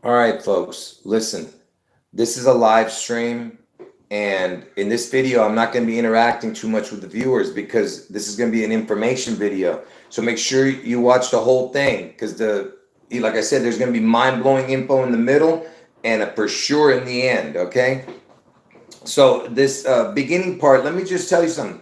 All right, folks, listen. This is a live stream, and in this video, I'm not going to be interacting too much with the viewers because this is going to be an information video. So make sure you watch the whole thing because like I said, there's going to be mind-blowing info in the middle and a for sure in the end. Okay. So this beginning part, let me just tell you something.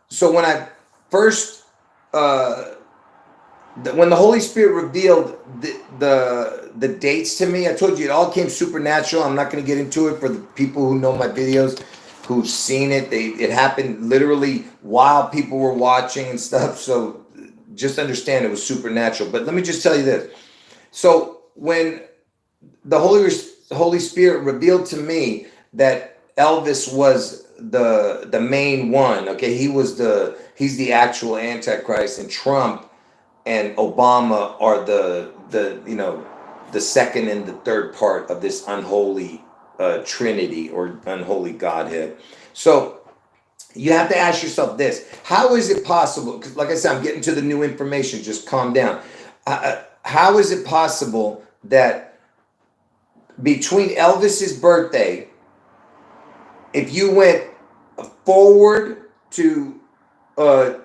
So when I first when the Holy Spirit revealed the dates to me, I told you it all came supernatural. I'm not going to get into it for the people who know my videos, who've seen it. It happened literally while people were watching and stuff. So just understand it was supernatural. But let me just tell you this. So when the Holy Spirit revealed to me that Elvis was the main one, okay, he's the actual Antichrist, and Trump and Obama are the second and the third part of this unholy Trinity or unholy Godhead. So you have to ask yourself this: how is it possible? Because, like I said, I'm getting to the new information. Just calm down. How is it possible that between Elvis's birthday, if you went forward to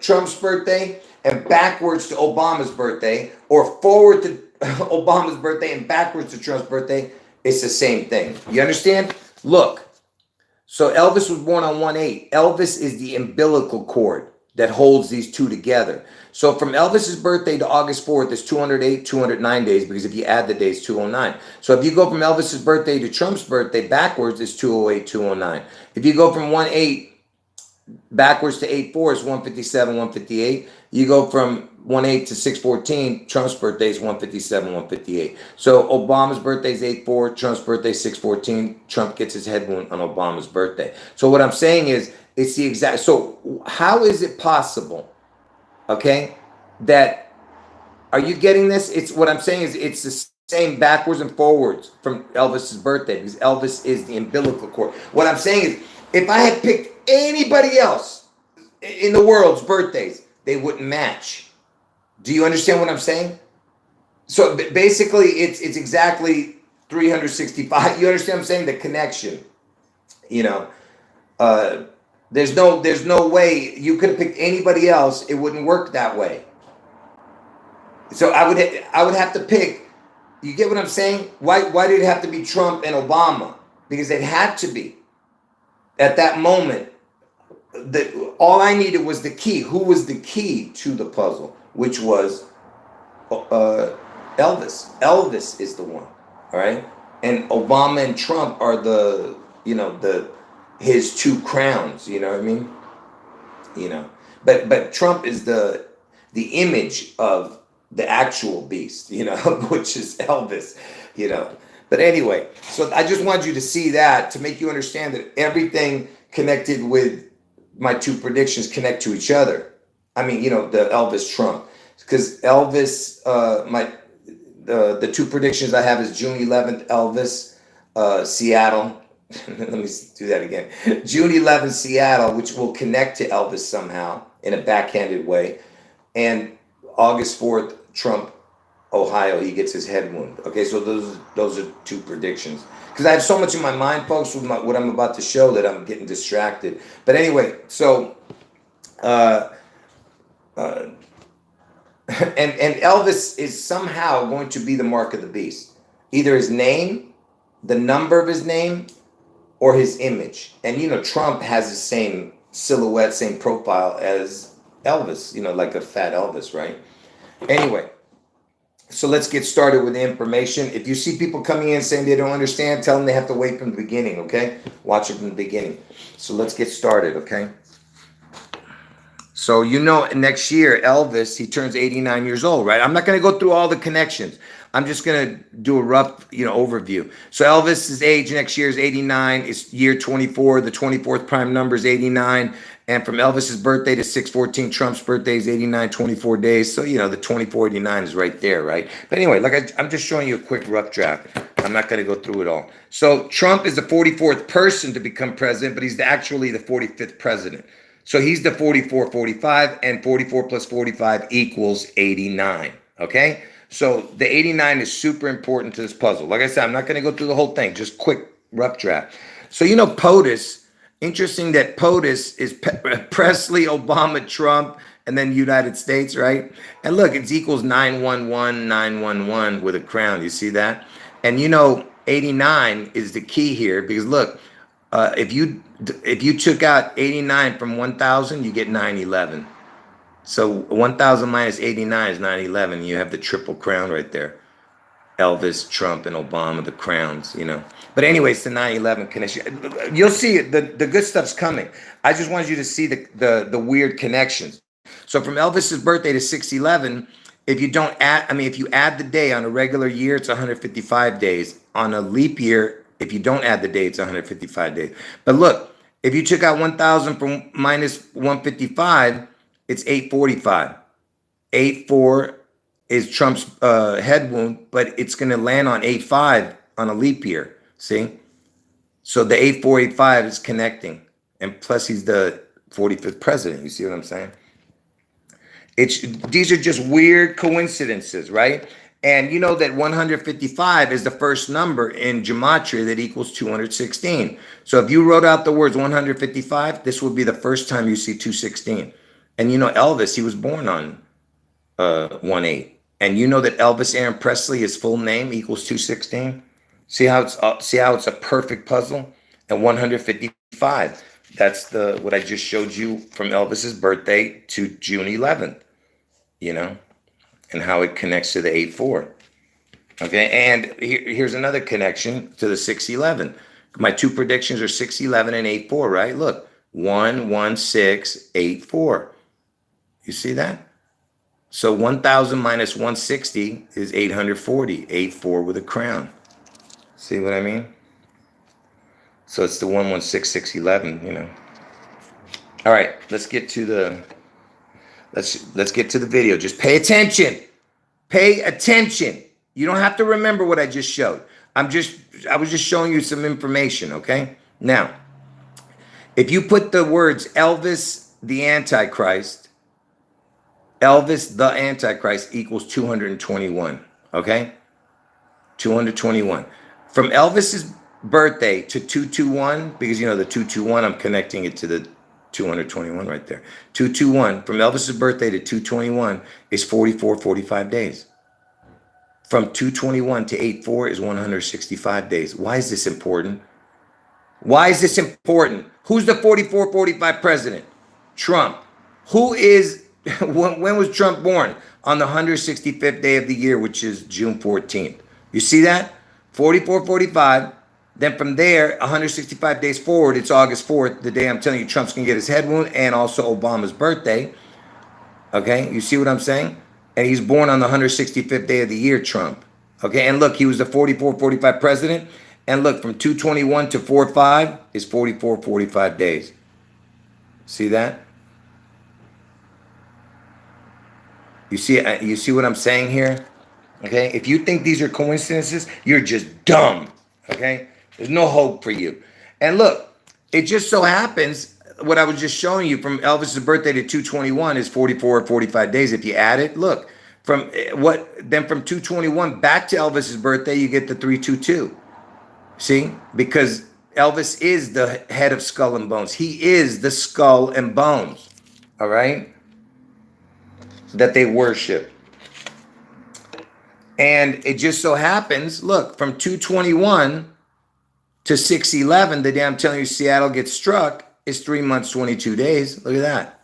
Trump's birthday and backwards to Obama's birthday, or forward to Obama's birthday and backwards to Trump's birthday, it's the same thing. You understand? Look, so Elvis was born on 1/8. Elvis is the umbilical cord that holds these two together. So from Elvis's birthday to August 4th is 208, 209 days, because if you add the days, 209. So if you go from Elvis's birthday to Trump's birthday backwards, it's 208, 209. If you go from 1/8 backwards to 8/4 is 157, 158. You go from 1/8 to 6/14. Trump's birthday is 157, 158. So Obama's birthday is 8/4. Trump's birthday is 6/14. Trump gets his head wound on Obama's birthday. So what I'm saying is, it's the exact. So how is it possible? Okay, that are you getting this? It's what I'm saying is it's the same backwards and forwards from Elvis's birthday, because Elvis is the umbilical cord. What I'm saying is, if I had picked anybody else in the world's birthdays, they wouldn't match. Do you understand what I'm saying? So basically, it's exactly 365. You understand what I'm saying? The connection. You know, there's no way you could have picked anybody else. It wouldn't work that way. So I would have to pick. You get what I'm saying? Why did it have to be Trump and Obama? Because it had to be. At that moment, all I needed was the key. Who was the key to the puzzle? Which was Elvis. Elvis is the one. All right, and Obama and Trump are his two crowns. You know what I mean? But Trump is the image of the actual beast. Which is Elvis. But anyway, so I just wanted you to see that to make you understand that everything connected with my two predictions connect to each other. I mean, the Elvis Trump, because Elvis, the two predictions I have is June 11th, Elvis, Seattle. Let me do that again. June 11th, Seattle, which will connect to Elvis somehow in a backhanded way, and August 4th, Trump, Ohio, he gets his head wound. Okay, so those are two predictions. Because I have so much in my mind, folks, with what I'm about to show, that I'm getting distracted. But anyway, so and Elvis is somehow going to be the mark of the beast. Either his name, the number of his name, or his image. And Trump has the same silhouette, same profile as Elvis. Like a fat Elvis, right? Anyway. So let's get started with the information. If you see people coming in saying they don't understand, tell them they have to wait from the beginning, okay? Watch it from the beginning. So let's get started, okay? So next year, Elvis, he turns 89 years old, right? I'm not going to go through all the connections. I'm just going to do a rough, overview. So Elvis's age next year is 89. It's year 24. The 24th prime number is 89. And from Elvis's birthday to 6/14, Trump's birthday is 89, 24 days. So, the 2489 is right there, right? But anyway, I'm just showing you a quick rough draft. I'm not going to go through it all. So Trump is the 44th person to become president, but he's actually the 45th president. So he's the 44, 45, and 44 plus 45 equals 89, okay? So the 89 is super important to this puzzle. Like I said, I'm not going to go through the whole thing, just quick rough draft. So POTUS, interesting that POTUS is Presley, Obama, Trump, and then United States, right? And look, it's equals 911, 911 with a crown. You see that? And 89 is the key here because look, if you took out 89 from 1,000, you get 911. So 1,000 minus 89 is 911. You have the triple crown right there. Elvis, Trump, and Obama, the crowns, But anyways, the 9/11 connection. You'll see it. The good stuff's coming. I just wanted you to see the weird connections. So from Elvis's birthday to 6/11, if you add the day on a regular year, it's 155 days. On a leap year, if you don't add the day, it's 155 days. But look, if you took out 1,000 from minus 155, it's 845. 84 is Trump's head wound, but it's going to land on 85 on a leap year. See? So the 8485 is connecting. And plus he's the 45th president. You see what I'm saying? These are just weird coincidences, right? And you know that 155 is the first number in gematria that equals 216. So if you wrote out the words 155, this would be the first time you see 216. And Elvis, he was born on 1/8. And you know that Elvis Aaron Presley, his full name equals 216. See how it's a perfect puzzle? And 155. That's what I just showed you from Elvis's birthday to June 11th. And how it connects to the 8/4. Okay, and here's another connection to the 6/11. My two predictions are 6/11 and 8/4, right? Look, 116 8/4. You see that? So 1,000 minus 160 is 840, 8/4 with a crown. See what I mean? So it's the 116 611, All right, let's get to the video. Just pay attention. Pay attention. You don't have to remember what I just showed. I was just showing you some information, okay? Now, if you put the words Elvis the Antichrist equals 221, okay? 221. From Elvis's birthday to 221, because the 221, I'm connecting it to the 221 right there. 221 from Elvis's birthday to 221 is 45 days. From 221 to 8/4 is 165 days. Why is this important? Why is this important? Who's the 45 president? Trump. Who is, when was Trump born? On the 165th day of the year, which is June 14th. You see that? 45. Then from there, 165 days forward, it's August 4th, the day I'm telling you Trump's going to get his head wound, and also Obama's birthday. Okay, you see what I'm saying? And he's born on the 165th day of the year, Trump. Okay, and look, he was the 45 president. And look, from 221 to 45 is 45 days. See that? You see what I'm saying here? Okay, if you think these are coincidences, you're just dumb. Okay, there's no hope for you. And look, it just so happens what I was just showing you from Elvis's birthday to 221 is 45 days. If you add it, look, from 221 back to Elvis's birthday, you get the 322. See, because Elvis is the head of Skull and Bones. He is the skull and bones. All right, that they worship. And it just so happens, look, from 221 to 6/11, the day I'm telling you Seattle gets struck, is 3 months, 22 days. Look at that.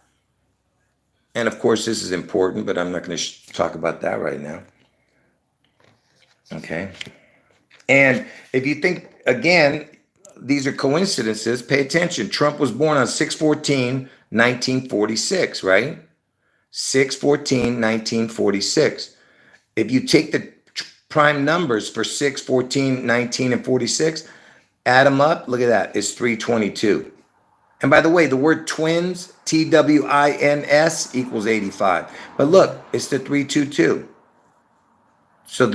And of course, this is important, but I'm not going to talk about that right now. Okay. And if you think, again, these are coincidences, pay attention. Trump was born on 6/14/1946, right? 6/14/1946. If you take the prime numbers for 6, 14, 19, and 46, add them up, look at that, it's 322. And by the way, the word twins, TWINS, equals 85. But look, it's the 322. So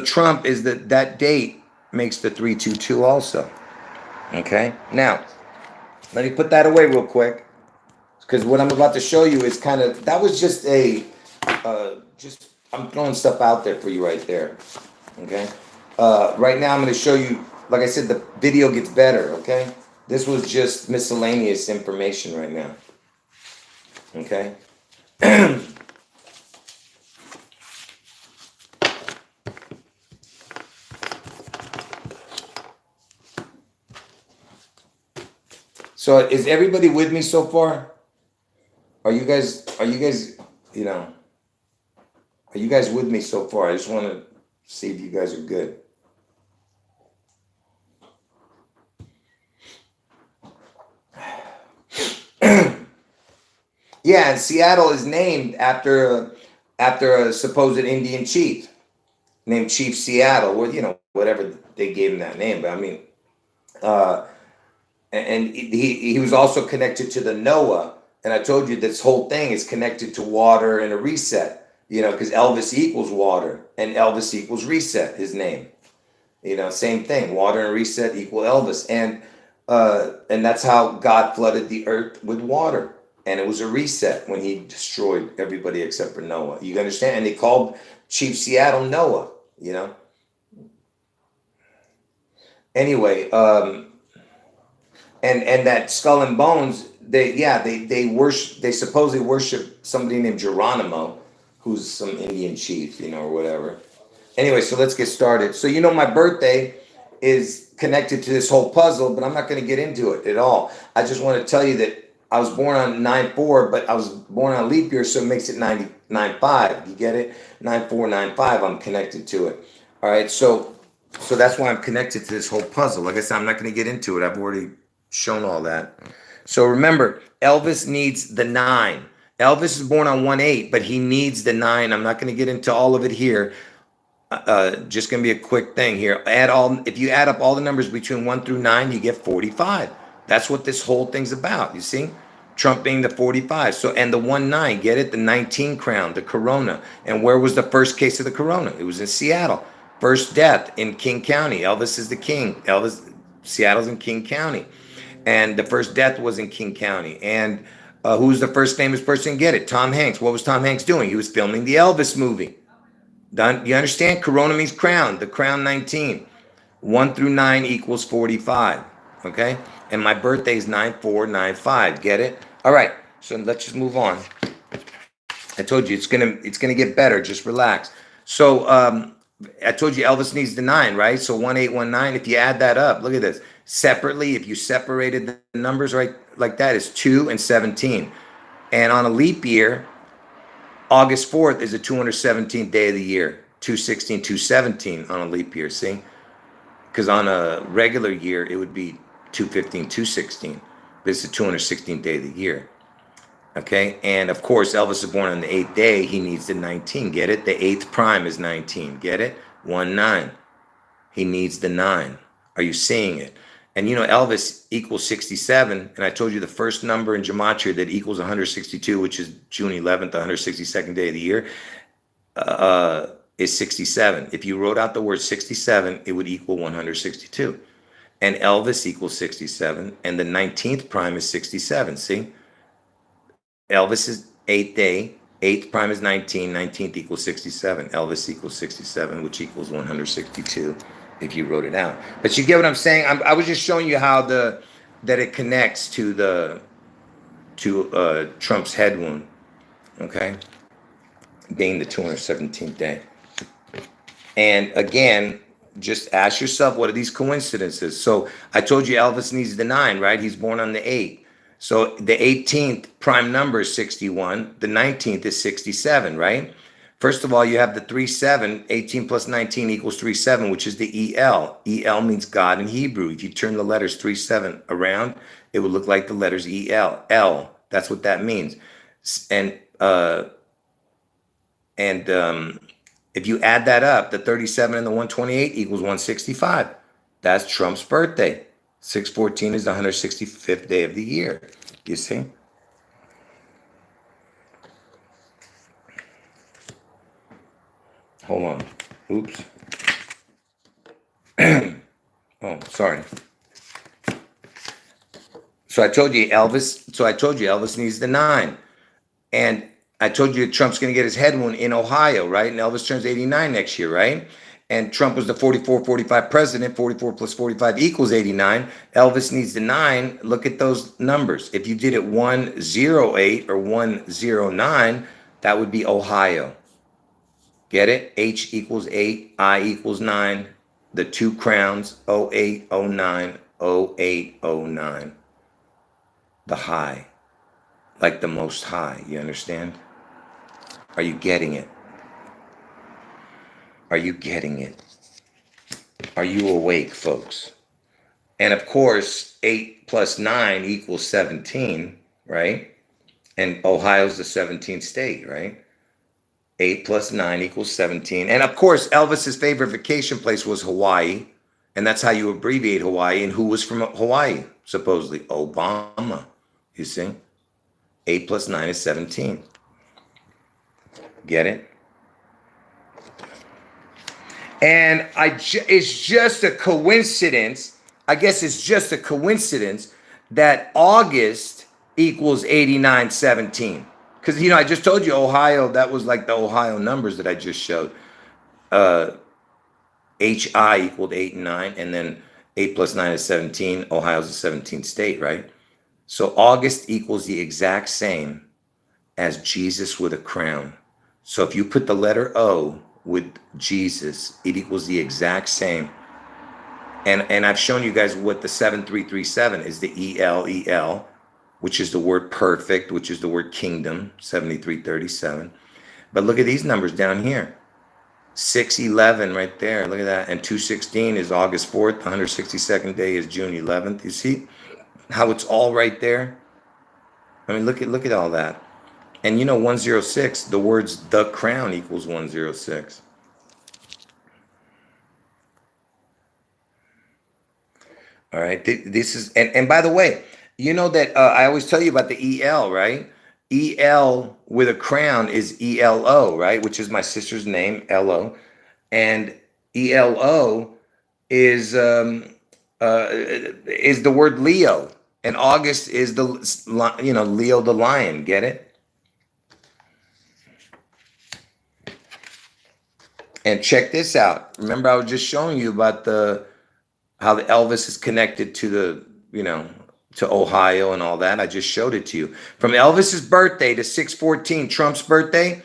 Trump is that date makes the 322 also. Okay? Now, let me put that away real quick, because what I'm about to show you is that was just I'm throwing stuff out there for you right there. Okay. Right now I'm going to show you. Like I said, the video gets better. Okay. This was just miscellaneous information right now. Okay. So is everybody with me so far? Are you guys, you know, are you guys with me so far? I just want to see if you guys are good. Yeah, and Seattle is named after a supposed Indian chief named Chief Seattle, or whatever they gave him that name. But I mean, uh, and he was also connected to the Noah. And I told you this whole thing is connected to water and a reset. Because Elvis equals water and Elvis equals reset. His name. Same thing. Water and reset equal Elvis, and that's how God flooded the earth with water. And it was a reset when he destroyed everybody except for Noah. You understand? And they called Chief Seattle Noah, Anyway, and that skull and bones, they supposedly worship somebody named Geronimo, who's some Indian chief, or whatever. Anyway, so let's get started. So my birthday is connected to this whole puzzle, but I'm not going to get into it at all. I just want to tell you that I was born on 9/4, but I was born on a leap year, so it makes it 99/5. You get it? 9495. I'm connected to it. All right, so that's why I'm connected to this whole puzzle. Like I said, I'm not going to get into it. I've already shown all that. So remember, Elvis needs the 9. Elvis is born on 1/8, but he needs the 9. I'm not going to get into all of it here. Just going to be a quick thing here. If you add up all the numbers between 1 through 9, you get 45. That's what this whole thing's about. You see, Trump being the 45. So, and the 1/9, get it? The 19 crown, the corona. And where was the first case of the corona? It was in Seattle. First death in King County. Elvis is the king. Seattle's in King County. And the first death was in King County. And who's the first famous person? Get it? Tom Hanks. What was Tom Hanks doing? He was filming the Elvis movie. Done. You understand? Corona means crown. The crown 19. 1 through 9 equals 45. Okay? And my birthday is 9495. Get it? All right. So let's just move on. I told you it's gonna get better. Just relax. So I told you Elvis needs the 9, right? So 1819. If you add that up, look at this. Separately, if you separated the numbers right like that, is 2 and 17. And on a leap year, August 4th is the 217th day of the year. 216, 217 on a leap year. See? Because on a regular year, it would be 215, 216. This is the 216th day of the year. Okay, and of course, Elvis is born on the 8th day. He needs the 19. Get it? The 8th prime is 19. Get it? 1/9. He needs the 9. Are you seeing it? And Elvis equals 67. And I told you the first number in gematria that equals 162, which is June 11th, the 162nd day of the year, is 67. If you wrote out the word 67, it would equal 162. And Elvis equals 67. And the 19th prime is 67. See? Elvis is 8th day. 8th prime is 19. 19th equals 67. Elvis equals 67, which equals 162 if you wrote it out. But you get what I'm saying? I was just showing you how that it connects to Trump's head wound. Okay? Being the 217th day. And again, just ask yourself, what are these coincidences? So I told you Elvis needs the 9, right? He's born on the 8th. So the 18th prime number is 61. The 19th is 67, right? First of all, you have the 37. 18 plus 19 equals 37, which is the EL. EL means God in Hebrew. If you turn the letters 37 around, it would look like the letters EL. L. That's what that means. And if you add that up, the 37 and the 128 equals 165. That's Trump's birthday. 6/14 is the 165th day of the year. You see? Hold on. Oops. Oh, sorry. So I told you Elvis needs the 9. And I told you Trump's going to get his head wound in Ohio, right? And Elvis turns 89 next year, right? And Trump was the 44-45 president. 44 plus 45 equals 89. Elvis needs the 9. Look at those numbers. If you did it 108 or 109, that would be Ohio. Get it? H equals 8, I equals 9. The two crowns, 08, 09, 08, 09. The high, like the most high. You understand? Are you getting it? Are you getting it? Are you awake, folks? And of course, 8 plus 9 equals 17, right? And Ohio's the 17th state, right? 8 plus 9 equals 17. And of course, Elvis's favorite vacation place was Hawaii. And that's how you abbreviate Hawaii. And who was from Hawaii? Supposedly Obama. You see? 8 plus 9 is 17. Get it? And it's just a coincidence. I guess it's just a coincidence that August equals 8917. Because, I just told you Ohio, that was like the Ohio numbers that I just showed. HI equaled 8 and 9, and then 8 plus 9 is 17. Ohio's a 17th state, right? So August equals the exact same as Jesus with a crown. So if you put the letter O with Jesus, it equals the exact same. And I've shown you guys what the 7337 is, the EL, which is the word perfect, which is the word kingdom, 7337. But look at these numbers down here. 611 right there. Look at that. And 216 is August 4th. 162nd day is June 11th. You see how it's all right there? I mean, look at all that. And 106, the words the crown equals 106. All right. This is, and by the way, you know that I always tell you about the EL, right? EL with a crown is ELO, right? Which is my sister's name, Elo. And ELO is the word Leo. And August is the, Leo the lion. Get it? And check this out. Remember, I was just showing you about how the Elvis is connected to the, to Ohio and all that. I just showed it to you. From Elvis's birthday to 6/14, Trump's birthday,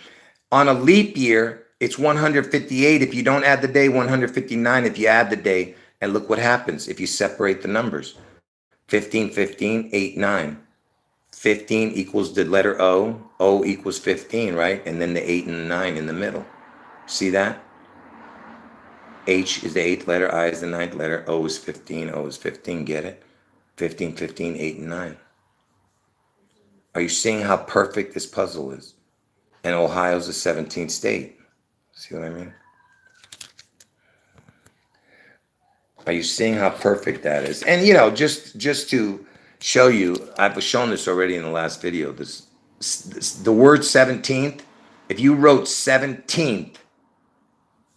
on a leap year, it's 158. If you don't add the day, 159 if you add the day. And look what happens if you separate the numbers. 15, 15, 8, 9. 15 equals the letter O. O equals 15, right? And then the 8 and the 9 in the middle. See that? H is the 8th letter, I is the 9th letter, O is 15, O is 15, get it? 15, 15, 8, and 9. Are you seeing how perfect this puzzle is? And Ohio's the 17th state. See what I mean? Are you seeing how perfect that is? And just to show you, I've shown this already in the last video, the word 17th, if you wrote 17th,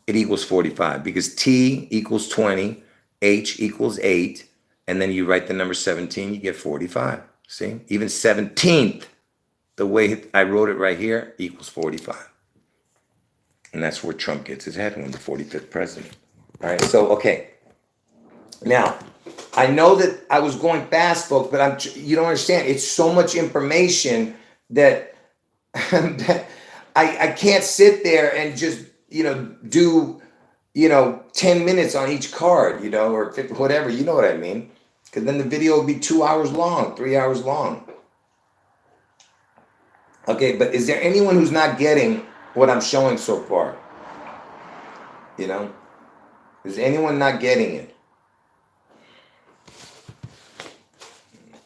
it equals 45 because T equals 20, H equals 8, and then you write the number 17, you get 45. See? Even 17th, the way I wrote it right here, equals 45. And that's where Trump gets his head when the 45th president. All right, so, okay. Now, I know that I was going fast, folks, but you don't understand. It's so much information that, that I can't sit there and just do 10 minutes on each card, or whatever, you know what I mean? Because then the video will be 2 hours long, 3 hours long. Okay, but is there anyone who's not getting what I'm showing so far? Is anyone not getting it?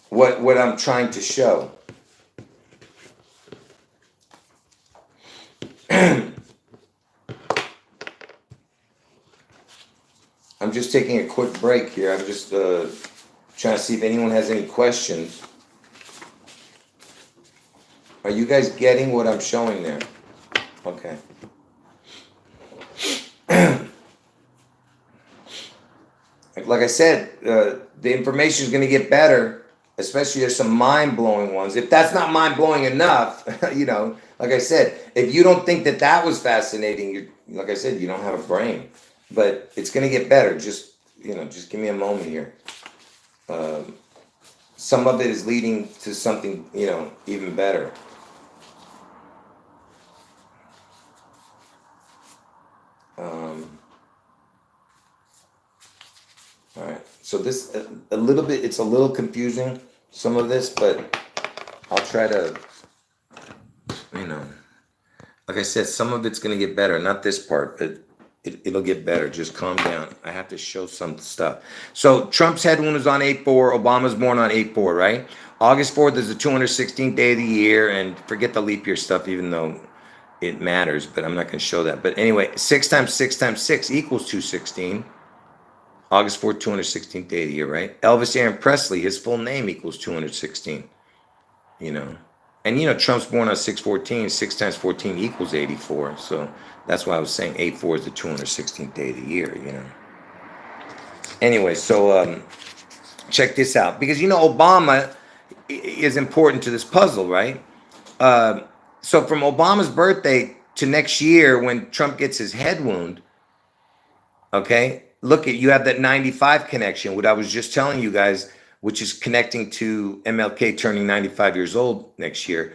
What I'm trying to show? I'm just taking a quick break here. I'm just trying to see if anyone has any questions. Are you guys getting what I'm showing there? Okay. Like I said, the information is going to get better, especially there's some mind-blowing ones. If that's not mind-blowing enough, Like I said, if you don't think that that was fascinating, you, like I said, you don't have a brain. But it's gonna get better. Just, you know, just give me a moment here. Um, some of it is leading to something, you know, even better. All right. So this a little bit. It's a little confusing. Some of this, but I'll try to, you know, like I said, some of it's gonna get better. Not this part, but it'll get better. Just calm down. I have to show some stuff. So Trump's head wound was on 8/4. Obama's born on 8/4, right? August 4th is the 216th day of the year, and forget the leap year stuff, even though it matters. But I'm not gonna show that. But anyway, 6 times 6 equals 216. August 4th, 216th day of the year, right? Elvis Aaron Presley, his full name equals 216, you know. And, you know, Trump's born on 6/14. 6 times 14 equals 84. So that's why I was saying 8/4 is the 216th day of the year, you know. Anyway, so check this out. Because, you know, Obama is important to this puzzle, right? So from Obama's birthday to next year when Trump gets his head wound, okay, look at, you have that 95 connection, what I was just telling you guys, which is connecting to MLK turning 95 years old next year,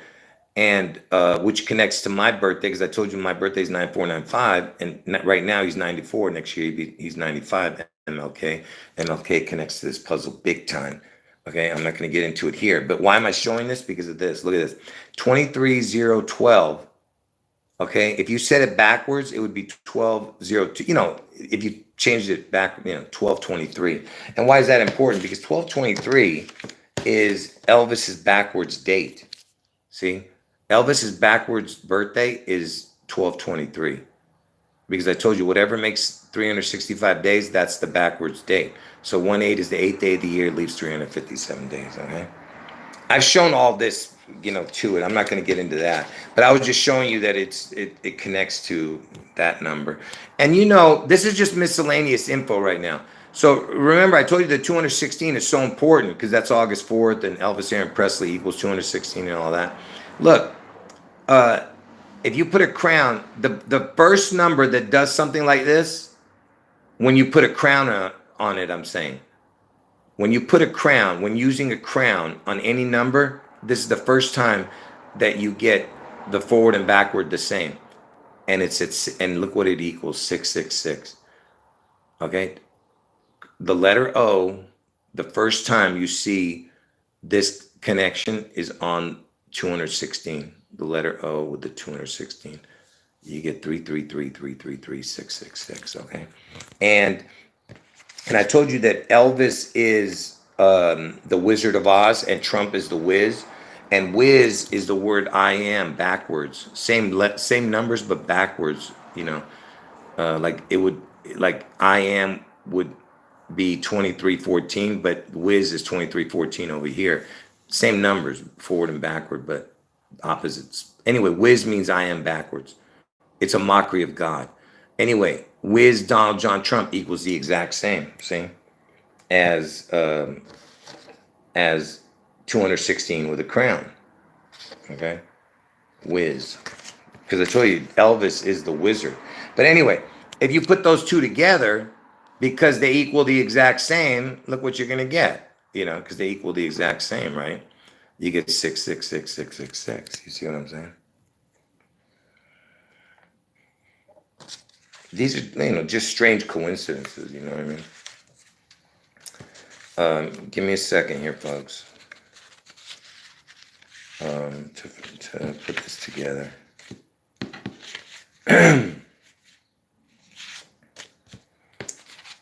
and which connects to my birthday, because I told you my birthday is 9495, and right now he's 94. Next year he's 95. MLK connects to this puzzle big time. Okay, I'm not going to get into it here, but why am I showing this? Because of this. Look at this, 23012. Okay, if you said it backwards, it would be 1202. You know, if you changed it back, you know, 1223. And why is that important? Because 1223 is Elvis's backwards date. See, Elvis's backwards birthday is 1223. Because I told you, whatever makes 365 days, that's the backwards date. So 1/8 is the 8th day of the year, leaves 357 days. Okay. I've shown all this, you know, to it. I'm not going to get into that, but I was just showing you that it connects to that number. And, you know, this is just miscellaneous info right now. So remember, I told you that 216 is so important because that's August 4th and Elvis Aaron Presley equals 216 and all that. Look, if you put a crown, the first number that does something like this, when you put a crown on it, I'm saying, when you put a crown, when using a crown on any number, this is the first time that you get the forward and backward the same. And and look what it equals, 666. Okay? The letter O, the first time you see this connection is on 216. The letter O with the 216. You get 333333666, okay? And I told you that Elvis is the Wizard of Oz and Trump is the Wiz. And Wiz is the word I am backwards. Same numbers, but backwards, you know. Like it would, like I am would be 2314, but Wiz is 2314 over here. Same numbers, forward and backward, but opposites. Anyway, Wiz means I am backwards. It's a mockery of God. Anyway, Wiz Donald John Trump equals the exact same, see, as 216 with a crown. Okay, Wiz, because I told you Elvis is the wizard. But anyway, if you put those two together, because they equal the exact same, look what you're gonna get. You know, because they equal the exact same, right? You get 6666666. You see what I'm saying? These are, you know, just strange coincidences, you know what I mean? Give me a second here, folks, to put this together.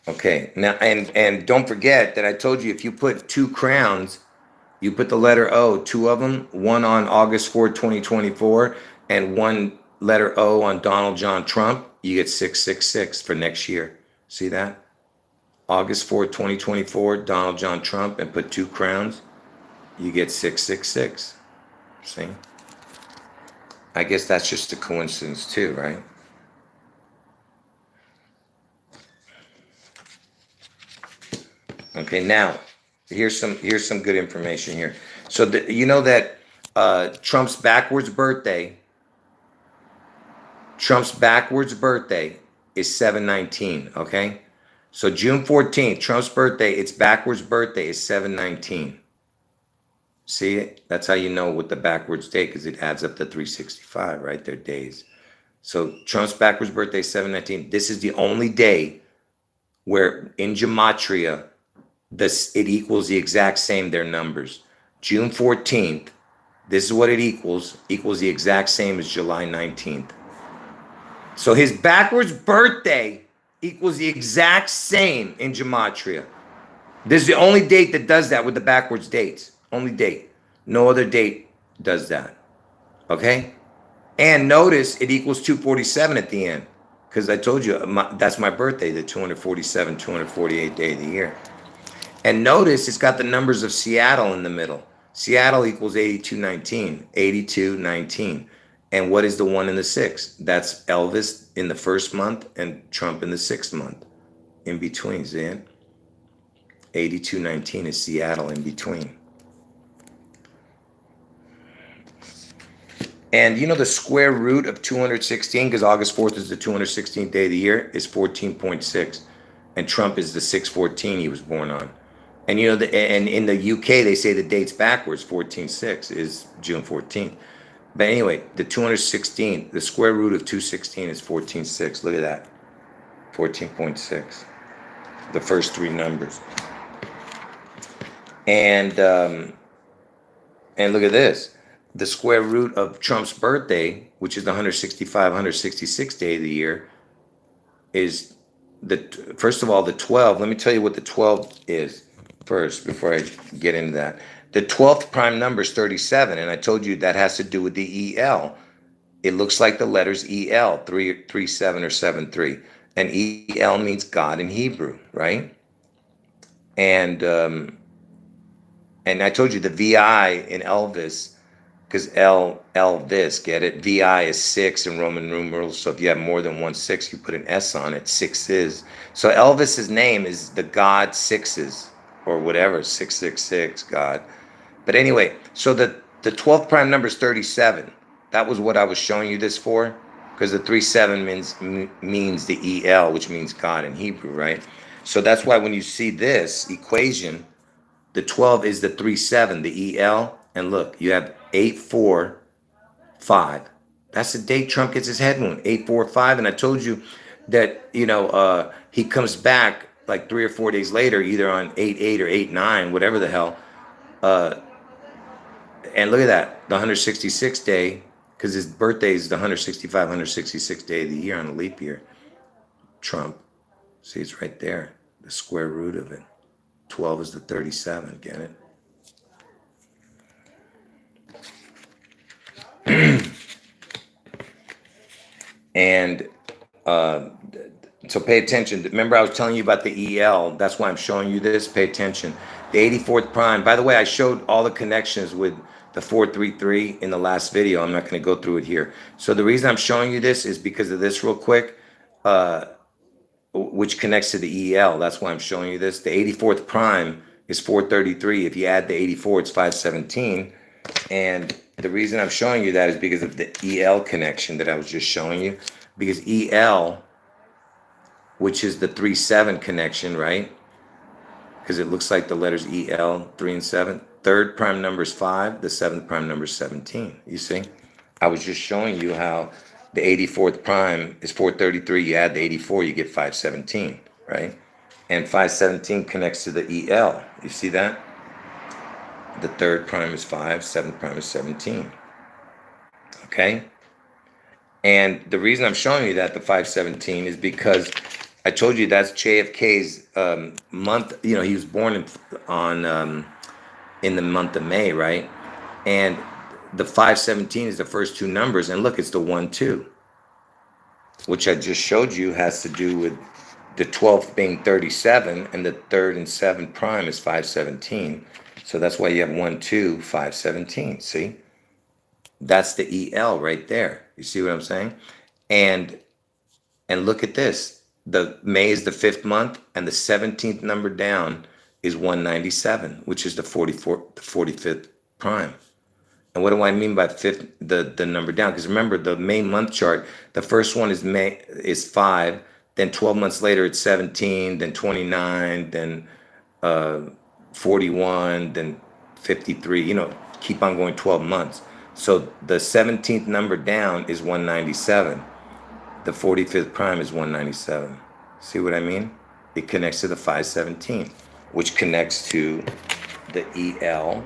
Okay, now, and don't forget that I told you if you put two crowns, you put the letter O, two of them, one on August 4th, 2024, and one letter O on Donald John Trump, you get 666 for next year. See that? August 4th, 2024, Donald John Trump, and put two crowns, you get 666. See? I guess that's just a coincidence too, right? Okay, now here's some good information here. So you know that Trump's backwards birthday Trump's backwards birthday is 7/19, okay? So June 14th, Trump's birthday, its backwards birthday is 7/19. See it? That's how you know what the backwards date, because it adds up to 365, right? Their days. So Trump's backwards birthday is 7/19. This is the only day where in gematria, it equals the exact same, their numbers. June 14th, this is what it equals the exact same as July 19th. So his backwards birthday equals the exact same in gematria. This is the only date that does that with the backwards dates. Only date. No other date does that. Okay? And notice it equals 247 at the end. Because I told you, that's my birthday, the 247, 248 day of the year. And notice it's got the numbers of Seattle in the middle. Seattle equals 8219, 8219. And what is the 1 in the 6? That's Elvis in the first month and Trump in the 6th month. In between, see it? 8219 is Seattle in between. And you know the square root of 216, because August 4th is the 216th day of the year, is 14.6. And Trump is the 6/14 he was born on. And you know, and in the UK, they say the date's backwards. 14/6 is June 14th. But anyway, the 216, the square root of 216 is 14.6. Look at that. 14.6. The first three numbers. And look at this. The square root of Trump's birthday, which is the 165, 166th day of the year, is first of all, the 12. Let me tell you what the 12 is first before I get into that. The 12th prime number is 37, and I told you that has to do with the EL. It looks like the letters EL, 337 or 73. And EL means God in Hebrew, right? And I told you the VI in Elvis, because ELVIS, get it? VI is 6 in Roman numerals. So if you have more than 1 6, you put an S on it. 6 is. So Elvis's name is the God Sixes, or whatever, 666 God. But anyway, so the 12th prime number is 37. That was what I was showing you this for, because the 37 means the EL, which means God in Hebrew, right? So that's why when you see this equation, the 12 is the 37, the EL, and look, you have 845. That's the date Trump gets his head wound, 845. And I told you that, you know, he comes back like 3 or 4 days later, either on 8/8 or 8/9, whatever the hell. And look at that, the 166th day, because his birthday is the 165, 166th day of the year on a leap year. Trump, see, it's right there, the square root of it. 12 is the 37, get it? And so pay attention. Remember I was telling you about the EL. That's why I'm showing you this. Pay attention. The 84th prime. By the way, I showed all the connections with the 433 in the last video. I'm not going to go through it here. So the reason I'm showing you this is because of this real quick, which connects to the EL. That's why I'm showing you this. The 84th prime is 433. If you add the 84, it's 517. And the reason I'm showing you that is because of the EL connection that I was just showing you. Because EL, which is the 3-7 connection, right? Because it looks like the letters EL, 3 and 7. Third prime number is 5. The 7th prime number is 17. You see? I was just showing you how the 84th prime is 433. You add the 84, you get 517, right? And 517 connects to the EL. You see that? The third prime is 5, 7th prime is 17. Okay? And the reason I'm showing you that, the 517, is because I told you that's JFK's month. You know, he was born in the month of May, right? And the 517 is the first two numbers. And look, it's the 1, 2, which I just showed you has to do with the 12th being 37, and the 3rd and 7th prime is 517. So that's why you have 1, 2, 517. See? That's the EL right there. You see what I'm saying? And look at this. The May is the 5th month, and the 17th number down is 197, which is the 45th prime. And what do I mean by fifth, the number down? Because remember, the May month chart, the first one is 5, then 12 months later it's 17, then 29, then 41, then 53, keep on going 12 months. So the 17th number down is 197. The 45th prime is 197. See what I mean? It connects to the 517, which connects to the EL,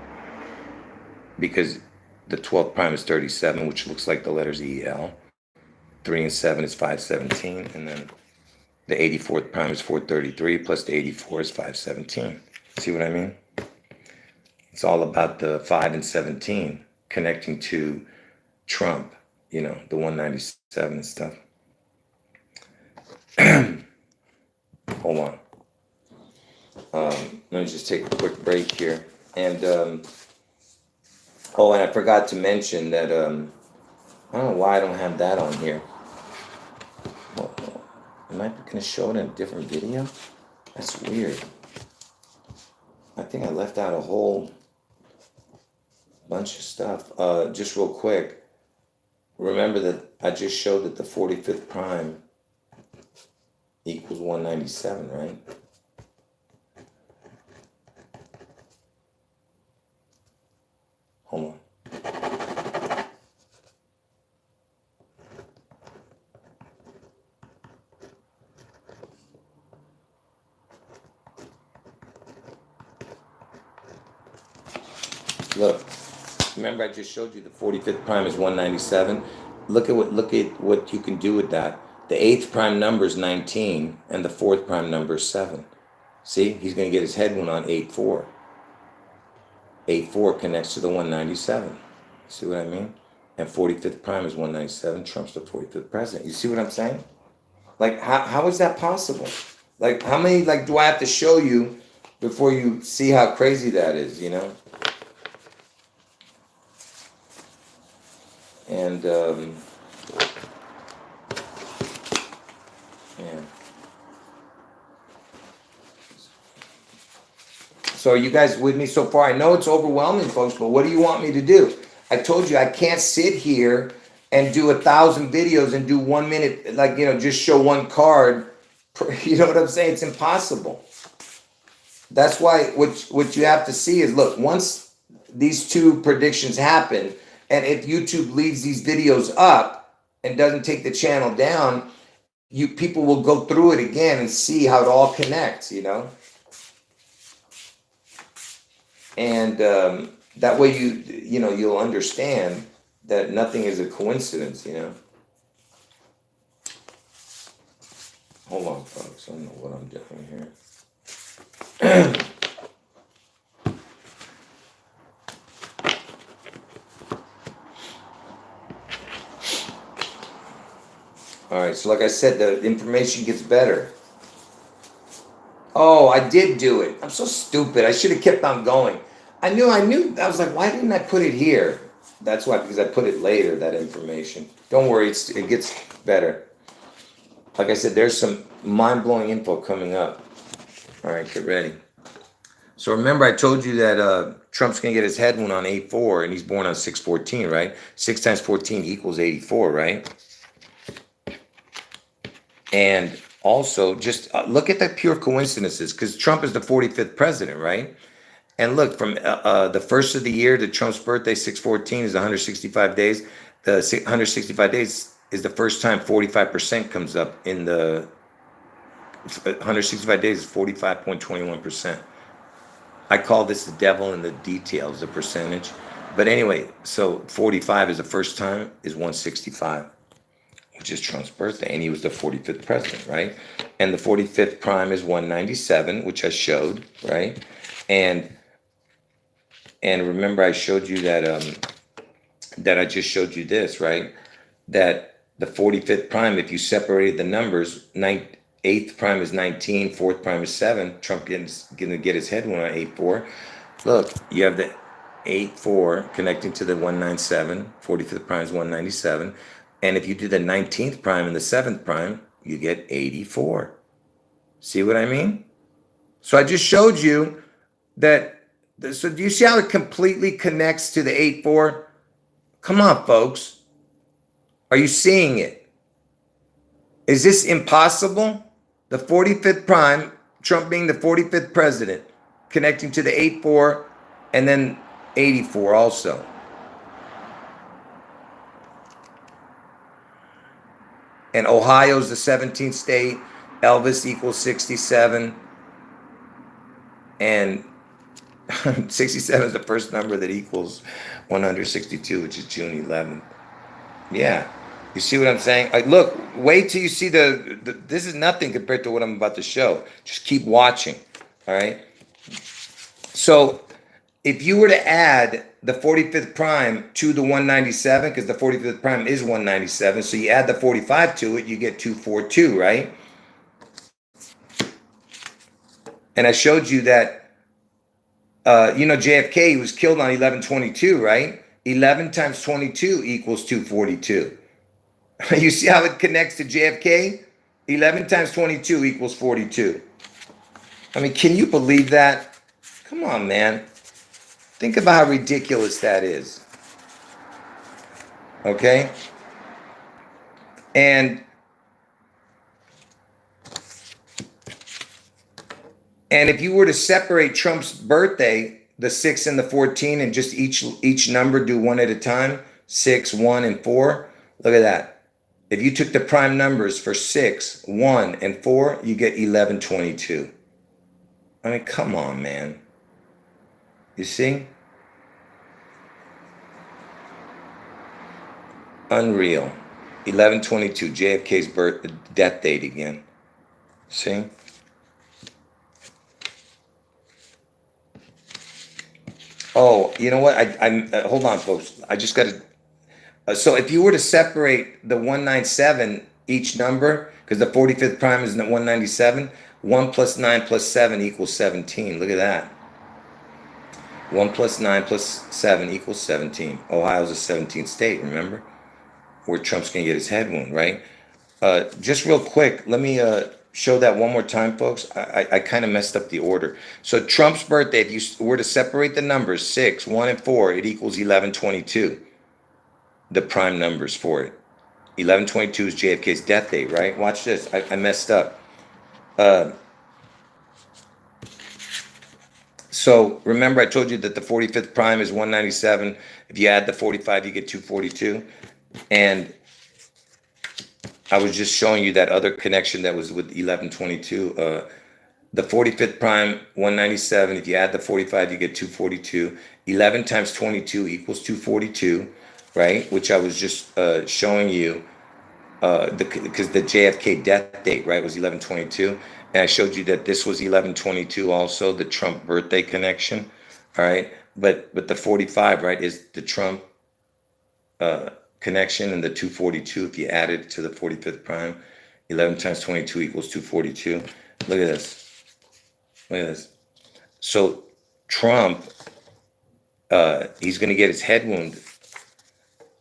because the 12th prime is 37, which looks like the letters EL. 3 and 7 is 517, and then the 84th prime is 433, plus the 84 is 517. See what I mean? It's all about the 5 and 17 connecting to Trump, the 197 and stuff. Hold on. Let me just take a quick break here. And, and I forgot to mention that, I don't know why I don't have that on here. Am I going to show it in a different video? That's weird. I think I left out a whole bunch of stuff. Just real quick, remember that I just showed that the 45th prime equals 197, right? Hold on. Look, remember I just showed you the 45th prime is 197. Look at what you can do with that. The 8th prime number is 19, and the 4th prime number is 7. See, he's going to get his head one on 8-4. 8-4 connects to the 197. See what I mean? And 45th prime is 197. Trump's the 45th president. You see what I'm saying? Like, how is that possible? Like, how many do I have to show you before you see how crazy that is? And yeah. So are you guys with me so far? I know it's overwhelming, folks, but what do you want me to do? I told you I can't sit here and do 1,000 videos and do 1 minute, just show one card. You know what I'm saying? It's impossible. That's why what you have to see is, look, once these two predictions happen, and if YouTube leaves these videos up and doesn't take the channel down, people will go through it again and see how it all connects, And that way you'll understand that nothing is a coincidence, Hold on, folks. I don't know what I'm doing here. All right, so like I said, the information gets better. Oh, I did do it. I'm so stupid. I should have kept on going. I knew. I was like, why didn't I put it here? That's why, because I put it later, that information. Don't worry, it gets better. Like I said, there's some mind-blowing info coming up. All right, get ready. So remember, I told you that Trump's going to get his head one on 8-4, and he's born on 6-14, right? 6 times 14 equals 84, right? And also, just look at the pure coincidences, because Trump is the 45th president, right? And look, from the first of the year to Trump's birthday, 6/14 is 165 days. The 165 days is the first time 45% comes up in the 165 days is 45.21%. I call this the devil in the details, the percentage. But anyway, so 45 is the first time is 165. Which is Trump's birthday, and he was the 45th president, right? And the 45th prime is 197, which I showed, right? And remember, I showed you that I just showed you this, right? That the 45th prime, if you separated the numbers, 8th prime is 19, 4th prime is 7. Trump gonna get his head one on 8-4. Look, you have the 8-4 connecting to the 197. 45th prime is 197. And if you do the 19th prime and the 7th prime, you get 84. See what I mean? So I just showed you that. So do you see how it completely connects to the 8-4? Come on, folks. Are you seeing it? Is this impossible? The 45th prime, Trump being the 45th president, connecting to the 8-4 and then 84 also. And Ohio's the 17th state. ELVIS equals 67. And 67 is the first number that equals 162, which is June 11th. Yeah. You see what I'm saying? Look, wait till you see this is nothing compared to what I'm about to show. Just keep watching. All right. So if you were to add the 45th prime to the 197, because the 45th prime is 197, so you add the 45 to it, you get 242, right? And I showed you that, JFK was killed on 11/22, right? 11 times 22 equals 242. You see how it connects to JFK? 11 times 22 equals 42. I mean, can you believe that? Come on, man. Think about how ridiculous that is. Okay? And if you were to separate Trump's birthday, the 6 and the 14, and just each number do one at a time, 6, 1, and 4, look at that. If you took the prime numbers for 6, 1, and 4, you get 11/22. I mean, come on, man. You see? Unreal. 11/22, JFK's death date again. See? Oh, you know what? I'm hold on, folks. I just got to. So if you were to separate the 197 each number, because the 45th prime is 197, 1 plus 9 plus 7 equals 17. Look at that. 1 plus 9 plus 7 equals 17. Ohio's a 17th state, remember? Where Trump's going to get his head wound, right? Just real quick, let me show that one more time, folks. I kind of messed up the order. So Trump's birthday, if you were to separate the numbers, 6, 1, and 4, it equals 11/22. The prime numbers for it. 11/22 is JFK's death date, right? Watch this. I messed up. So remember I told you that the 45th prime is 197. If you add the 45, you get 242. And I was just showing you that other connection that was with 11/22. The 45th prime, 197. If you add the 45, you get 242. 11 times 22 equals 242, right? Which I was just showing you, because the JFK death date, right, was 11/22. And I showed you that this was 11/22 also, the Trump birthday connection, all right? But the 45, right, is the Trump connection, and the 242, if you add it to the 45th prime, 11 times 22 equals 242. Look at this. Look at this. So Trump, he's going to get his head wound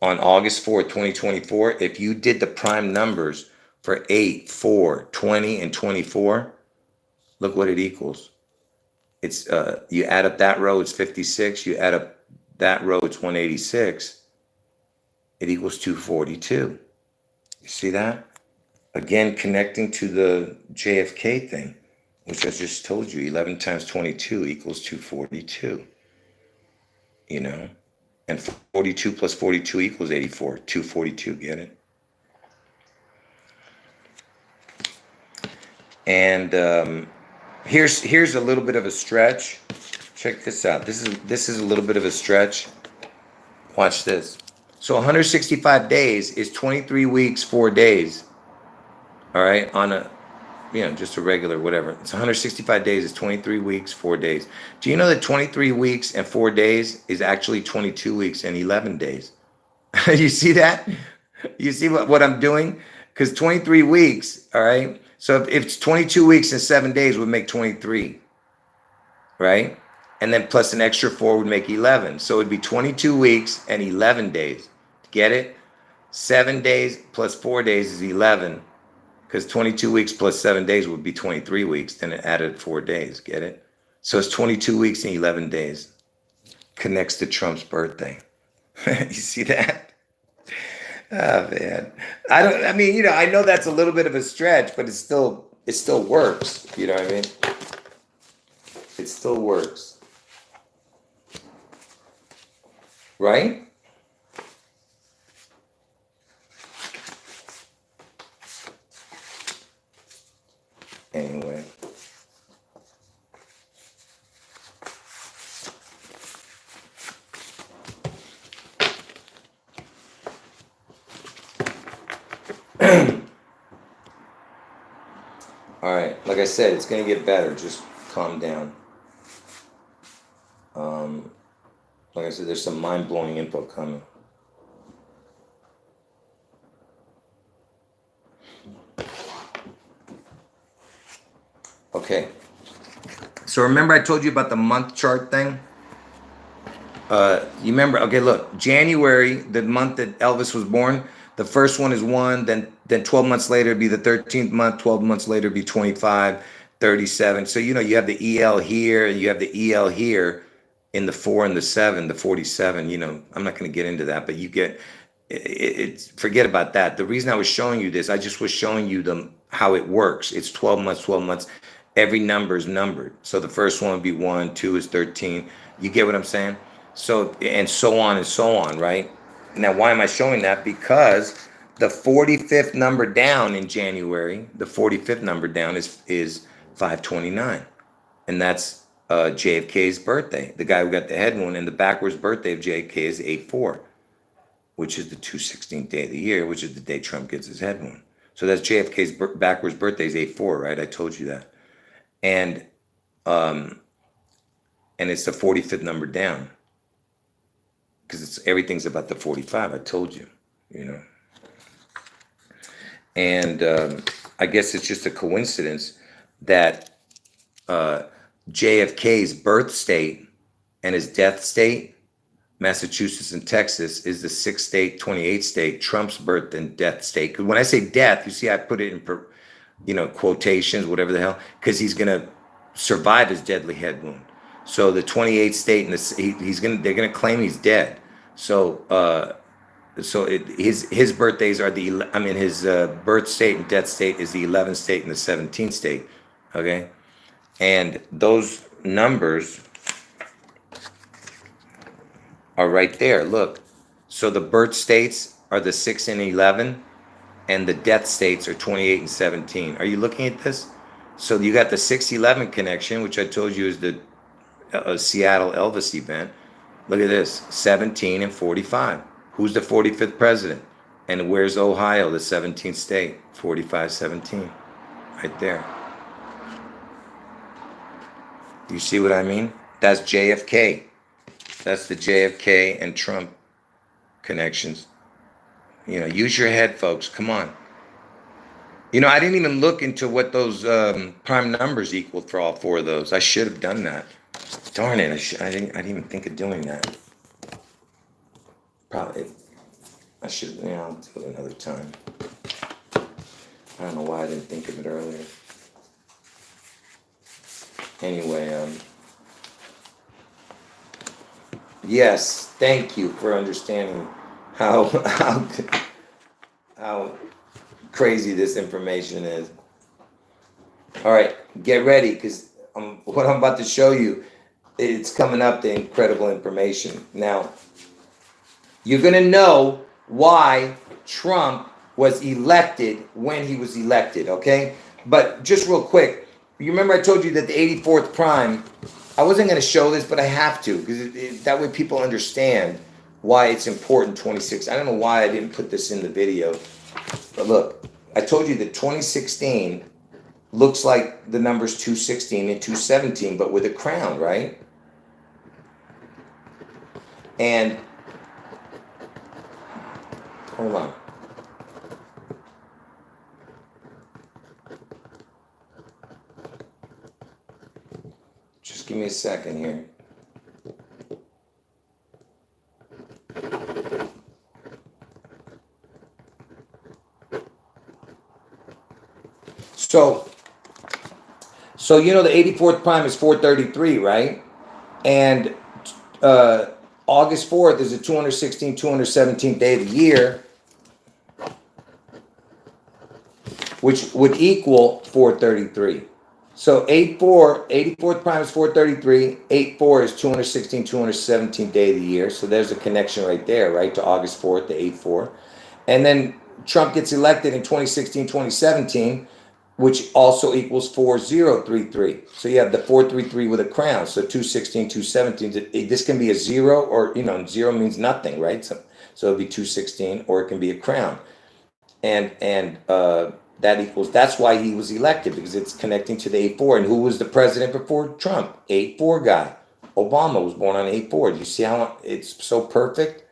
on August 4th, 2024. If you did the prime numbers for 8, 4, 20, and 24, look what it equals. It's you add up that row, it's 56. You add up that row, it's 186. It equals 242. You see that? Again, connecting to the JFK thing, which I just told you, 11 times 22 equals 242. You know? And 42 plus 42 equals 84. 242, get it? And here's a little bit of a stretch. Check this out. This is a little bit of a stretch. Watch this. So 165 days is 23 weeks, 4 days. All right, on a, just a regular whatever. It's 165 days is 23 weeks, 4 days. Do you know that 23 weeks and 4 days is actually 22 weeks and 11 days? You see that? You see what I'm doing? Because 23 weeks, all right? So if it's 22 weeks and 7 days would make 23, right? And then plus an extra 4 would make 11. So it'd be 22 weeks and 11 days. Get it? 7 days plus 4 days is 11. Because 22 weeks plus 7 days would be 23 weeks. Then it added 4 days. Get it? So it's 22 weeks and 11 days. Connects to Trump's birthday. You see that? Oh man. I mean, I know that's a little bit of a stretch, but it still works. You know what I mean? It still works. Right? Anyway. All right. Like I said, it's gonna get better. Just calm down. Like I said, there's some mind-blowing info coming. Okay. So remember I told you about the month chart thing? You remember? Okay, look, January, the month that Elvis was born, the first one is 1, then 12 months later it'd be the 13th month, 12 months later it'd be 25, 37. So you have the EL here, you have the EL here in the 4 and the 7, the 47. I'm not going to get into that, but you get it's forget about that. The reason I was showing you this, I just was showing you how it works. It's 12 months, 12 months. Every number is numbered. So the first one would be 1, 2 is 13. You get what I'm saying? So, and so on, right? Now, why am I showing that? Because the 45th number down in January, the 45th number down is 529. And that's JFK's birthday. The guy who got the head wound, and the backwards birthday of JFK is 8/4, which is the 216th day of the year, which is the day Trump gets his head wound. So that's JFK's backwards birthday is 8/4, right? I told you that. And it's the 45th number down. Because everything's about the 45. I told you, And I guess it's just a coincidence that JFK's birth state and his death state, Massachusetts and Texas, is the 6th state, 28th state, Trump's birth and death state. Because when I say death, you see I put it in quotations, whatever the hell, because he's going to survive his deadly head wound. So the 28th state and they're gonna claim he's dead. So his birthdays are his birth state and death state is the 11th state and the 17th state. Okay, and those numbers are right there. Look, so the birth states are the 6 and 11, and the death states are 28 and 17. Are you looking at this? So you got the 6-11 connection, which I told you is the Seattle Elvis event. Look at this, 17 and 45. Who's the 45th president? And where's Ohio, the 17th state? 45-17, right there. You see what I mean? That's JFK. That's the JFK and Trump connections. Use your head, folks. Come on. I didn't even look into what those prime numbers equaled for all 4 of those. I should have done that. Darn it! I didn't even think of doing that. Probably, I should. I'll do it another time. I don't know why I didn't think of it earlier. Anyway, yes, thank you for understanding how crazy this information is. All right, get ready, because what I'm about to show you, it's coming up, the incredible information. Now, you're going to know why Trump was elected when he was elected, okay? But just real quick, you remember I told you that the 84th prime, I wasn't going to show this, but I have to, because that way people understand why it's important, 26. I don't know why I didn't put this in the video, but look, I told you that 2016 looks like the numbers 216 and 217, but with a crown, right? And hold on. Just give me a second here. So the 84th prime is 433, right? And August 4th is the 216th, 217th day of the year, which would equal 433. So 84th prime is 433. 84 is 216th, 217th day of the year. So there's a connection right there, right, to August 4th, the 84. And then Trump gets elected in 2016, 2017, which also equals 4033. So you have the 433 with a crown. So 216, 217. This can be a zero, or, zero means nothing, right? So it'll be 216, or it can be a crown. And that equals, that's why he was elected, because it's connecting to the 84. And who was the president before Trump? 84 guy. Obama was born on 84. Do you see how it's so perfect?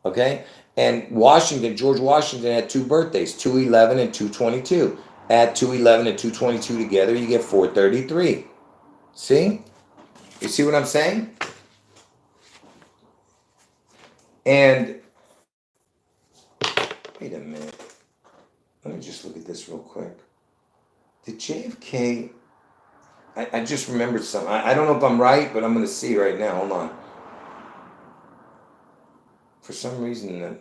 Okay. And George Washington had two birthdays, 211 and 222. Add 211 and 222 together, you get 433. See? You see what I'm saying? And wait a minute. Let me just look at this real quick. Did JFK... I just remembered something. I don't know if I'm right, but I'm going to see right now. Hold on. For some reason, that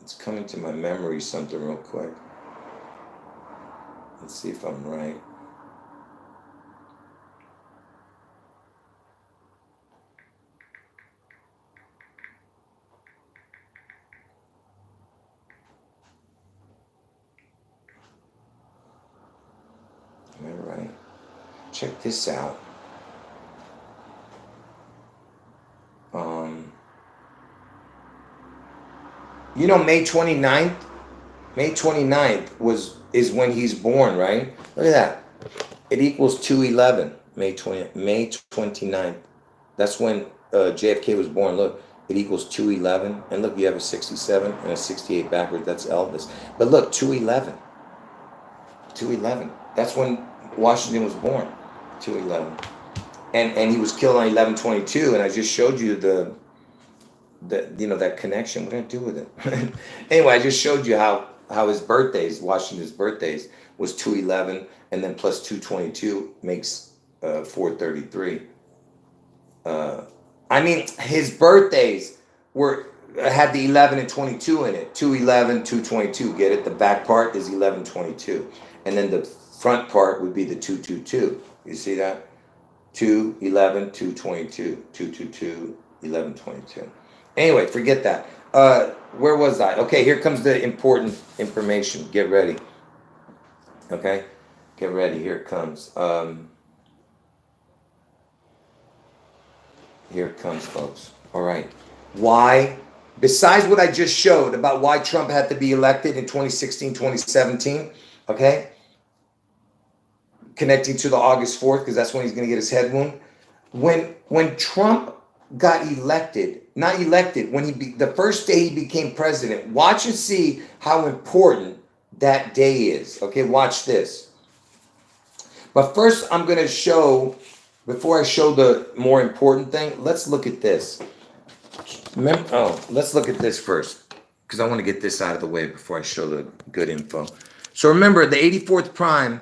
it's coming to my memory something real quick. Let's see if I'm right. Am I right? Check this out. May 29th? May 29th is when he's born, right? Look at that. It equals 211, May 29th. That's when JFK was born. Look, it equals 211. And look, you have a 67 and a 68 backwards. That's Elvis. But look, 211. 211. That's when Washington was born. 211. And he was killed on 11/22. And I just showed you that connection. What did I do with it? Anyway, I just showed you how his birthdays, Washington's birthdays, was 211, and then plus 222 makes 433. His birthdays had the 11 and 22 in it. 211, 222. Get it? The back part is 11/22, and then the front part would be the 222. You see that? 211, 222, 222, 11/22. Anyway, forget that. Where was I? Okay, here comes the important information. Get ready. Okay? Get ready. Here it comes. Here it comes, folks. All right. Why? Besides what I just showed about why Trump had to be elected in 2016, 2017, okay? Connecting to the August 4th, because that's when he's going to get his head wound. When Trump got elected, the first day he became president, watch and see how important that day is. Okay, watch this. But first, I'm going to show, before I show the more important thing, let's look at this. Let's look at this first, because I want to get this out of the way before I show the good info. So remember, the 84th prime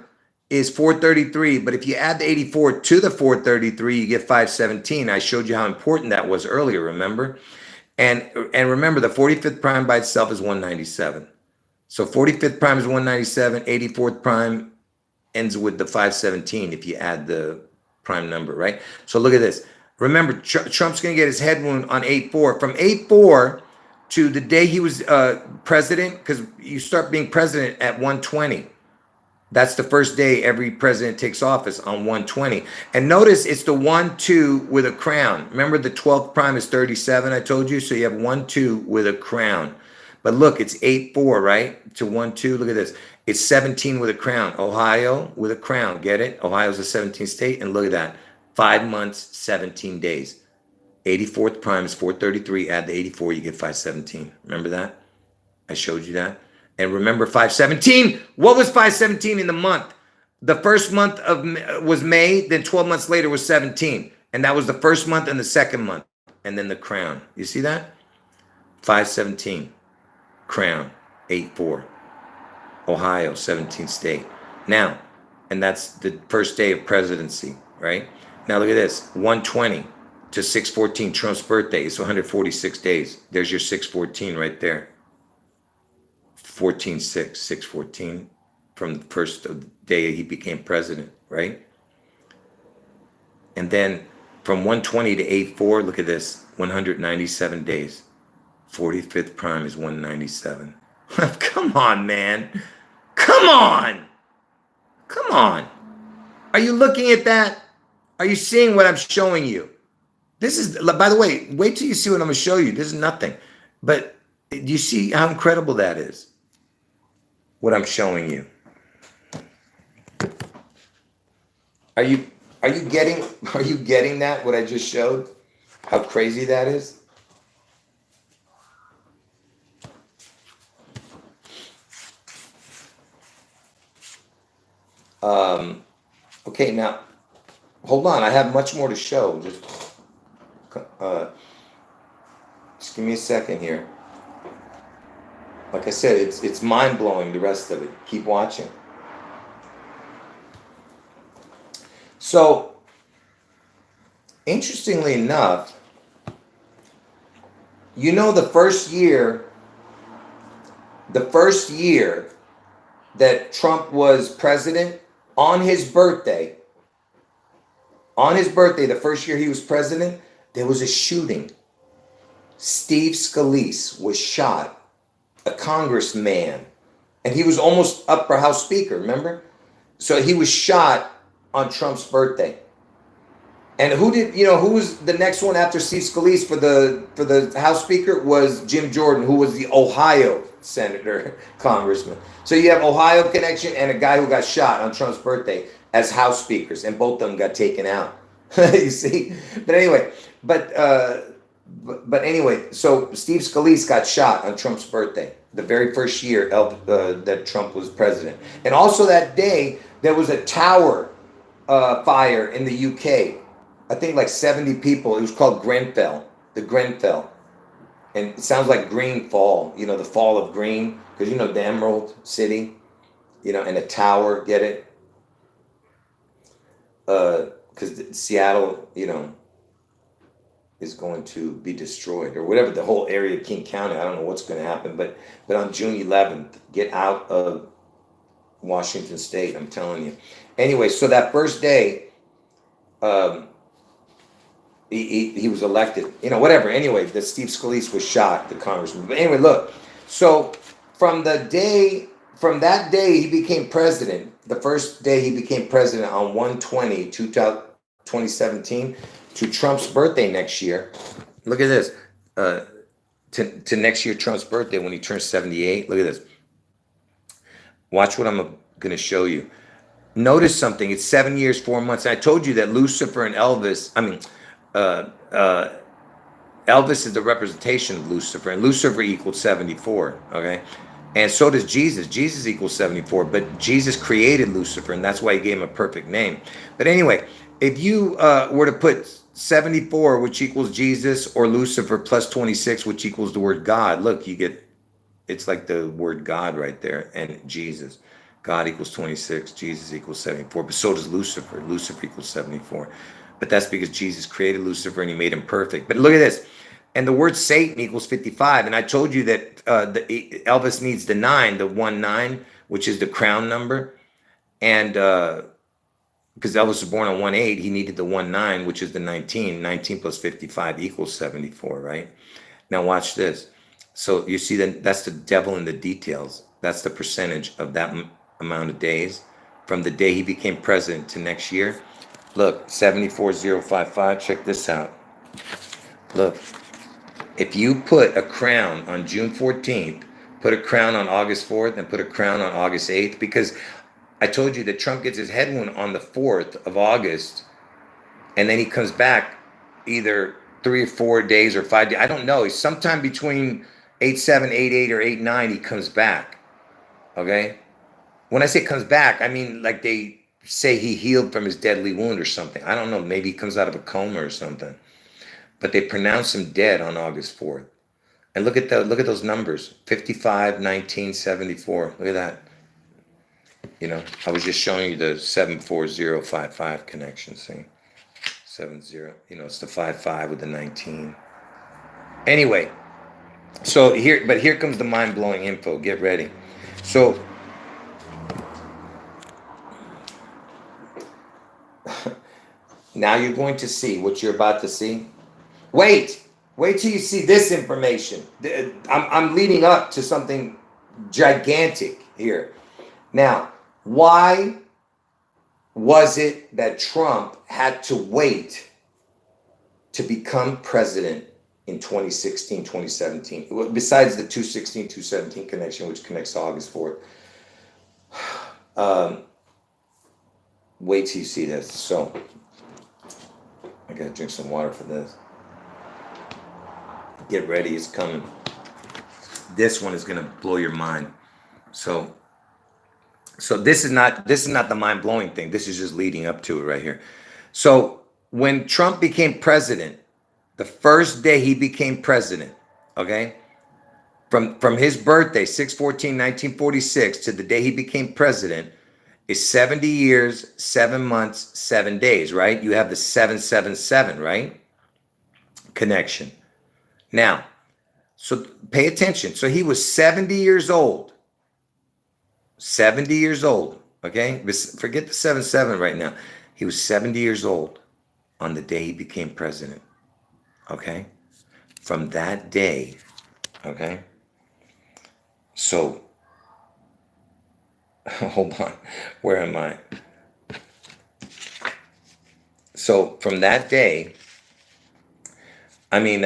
is 433, but if you add the 84 to the 433, you get 517. I showed you how important that was earlier, remember? And remember, the 45th prime by itself is 197. So 45th prime is 197, 84th prime ends with the 517 if you add the prime number, right? So look at this. Remember, Trump's going to get his head wound on 8/4. From 8/4 to the day he was president, because you start being president at 120. That's the first day every president takes office, on 120. And notice it's the 1-2 with a crown. Remember, the 12th prime is 37, I told you? So you have 1-2 with a crown. But look, it's 8/4, right? To 1-2, look at this. It's 17 with a crown. Ohio with a crown, get it? Ohio's a 17th state, and look at that. 5 months, 17 days. 84th prime is 433. Add the 84, you get 517. Remember that? I showed you that. And remember 517, what was 517 in the month? The first month was May, then 12 months later was 17. And that was the first month and the second month. And then the crown. You see that? 517, crown, 8/4. Ohio, 17th state. Now, and that's the first day of presidency, right? Now look at this, 120 to 614, Trump's birthday. It's 146 days. There's your 614 right there. 14-6, 614 from the first day he became president, right? And then from 120 to 84, look at this, 197 days. 45th prime is 197. Come on, man. Come on. Come on. Are you looking at that? Are you seeing what I'm showing you? This is, by the way, wait till you see what I'm going to show you. This is nothing. But do you see how incredible that is? What I'm showing you. Are you getting that, what I just showed? How crazy that is? Okay, now, hold on. I have much more to show. Just give me a second here. Like I said, it's mind-blowing, the rest of it. Keep watching. So, interestingly enough, you know, the first year that Trump was president, on his birthday, the first year he was president, there was a shooting. Steve Scalise was shot, a congressman, and he was almost upper house speaker, remember? So he was shot on Trump's birthday. And who was the next one after Steve Scalise for the House Speaker was Jim Jordan, who was the Ohio senator, congressman. So you have Ohio connection and a guy who got shot on Trump's birthday as House Speakers, and both of them got taken out. You see? But anyway, so Steve Scalise got shot on Trump's birthday, the very first year that Trump was president. And also that day, there was a tower fire in the UK. I think like 70 people. It was called Grenfell, the Grenfell. And it sounds like Green Fall, the fall of green, because the Emerald City, and a tower, get it? Because Seattle, is going to be destroyed, or whatever, the whole area of King County. I don't know what's going to happen, but on June 11th, get out of Washington State, I'm telling you. Anyway, so that first day, he was elected, whatever. Anyway, the Steve Scalise was shot, the congressman. But anyway, look. So from that day he became president. The first day he became president on 1/20/2017 to Trump's birthday next year. Look at this. To next year Trump's birthday when he turns 78. Look at this. Watch what I'm going to show you. Notice something. It's 7 years, 4 months. I told you that Lucifer and Elvis. Elvis is the representation of Lucifer, and Lucifer equals 74, okay? And so does Jesus. Jesus equals 74, but Jesus created Lucifer, and that's why he gave him a perfect name. But anyway, if you were to put 74, which equals Jesus, or Lucifer plus 26, which equals the word God, look, you get, it's like the word God right there, and Jesus. God equals 26, Jesus equals 74, but so does Lucifer. Lucifer equals 74. But that's because Jesus created Lucifer and he made him perfect. But look at this. And the word Satan equals 55. And I told you that Elvis needs the 9, the 1-9, which is the crown number. And because Elvis was born on 1/8, he needed the 1-9, which is the 19. 19 plus 55 equals 74, right? Now watch this. So you see that that's the devil in the details. That's the percentage of that amount of days from the day he became president to next year. Look, 74055, check this out. Look, if you put a crown on June 14th, put a crown on August 4th, and put a crown on August 8th, because I told you that Trump gets his head wound on the 4th of August, and then he comes back either 3 or 4 days or 5 days. I don't know. He's sometime between 8/7, 8/8, or 8/9, he comes back, okay? When I say comes back, I mean like they say he healed from his deadly wound or something. I don't know. Maybe he comes out of a coma or something. But they pronounce him dead on August 4th. And look at those numbers. 55, 19, 74. Look at that. I was just showing you the 74055 connection. See? 70. You know, it's the 55 with the 19. Anyway, so here comes the mind-blowing info. Get ready. So now you're going to see what you're about to see. Wait till you see this information. I'm leading up to something gigantic here. Now, why was it that Trump had to wait to become president in 2016, 2017? Besides the 216, 217 connection, which connects to August 4th. Wait till you see this. So, I gotta drink some water for this. Get ready, it's coming. This one is gonna blow your mind. So this is not the mind-blowing thing. This is just leading up to it right here. So when Trump became president, the first day he became president, okay, from his birthday, 6/14/1946, to the day he became president, is 70 years, 7 months, 7 days, right? You have the 777, right? Connection. Now, so pay attention. So he was 70 years old. 70 years old, okay? Forget the 77 right now. He was 70 years old on the day he became president, okay? From that day, okay? So, hold on. Where am I? So, from that day, I mean,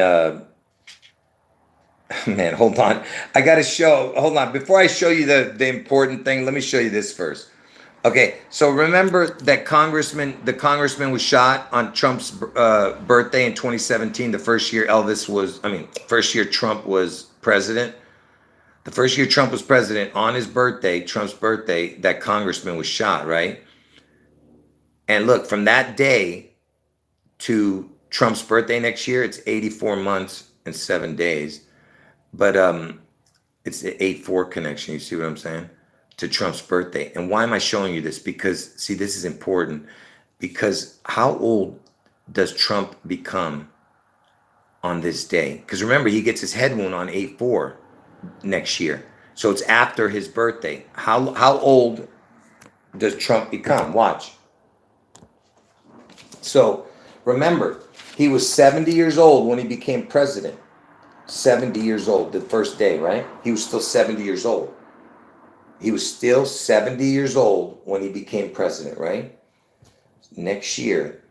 man, hold on. I got to hold on. Before I show you the important thing, let me show you this first. Okay, so remember that the congressman was shot on Trump's birthday in 2017, the first year first year Trump was president. The first year Trump was president, on his birthday, Trump's birthday, that congressman was shot, right? And look, from that day to Trump's birthday next year, it's 84 months and 7 days. But it's the 8-4 connection. You see what I'm saying? To Trump's birthday. And why am I showing you this? Because, see, this is important. Because how old does Trump become on this day? Because remember, he gets his head wound on 8-4 next year. So it's after his birthday. How old does Trump become? Watch. So remember, he was 70 years old when he became president. 70 years old, the first day, right? He was still 70 years old. He was still 70 years old when he became president, right? Next year,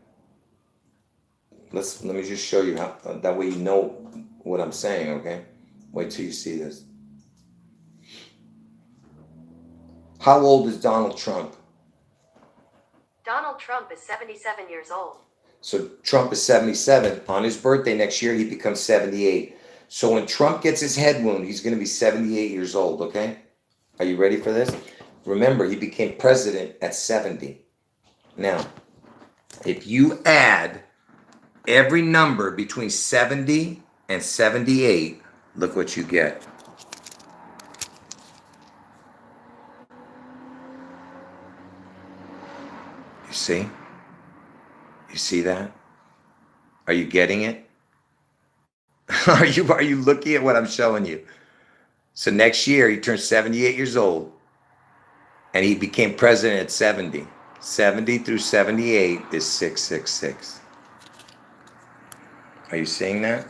let me just show you how, that way you know what I'm saying, okay? Wait till you see this. How old is Donald Trump? Donald Trump is 77 years old. So Trump is 77. On his birthday next year, he becomes 78. So when Trump gets his head wound, he's going to be 78 years old, okay? Are you ready for this? Remember, he became president at 70. Now, if you add every number between 70 and 78, look what you get. You see? You see that? Are you getting it? Are you looking at what I'm showing you? So next year he turns 78 years old and he became president at 70. 70 through 78 is 666. Are you seeing that?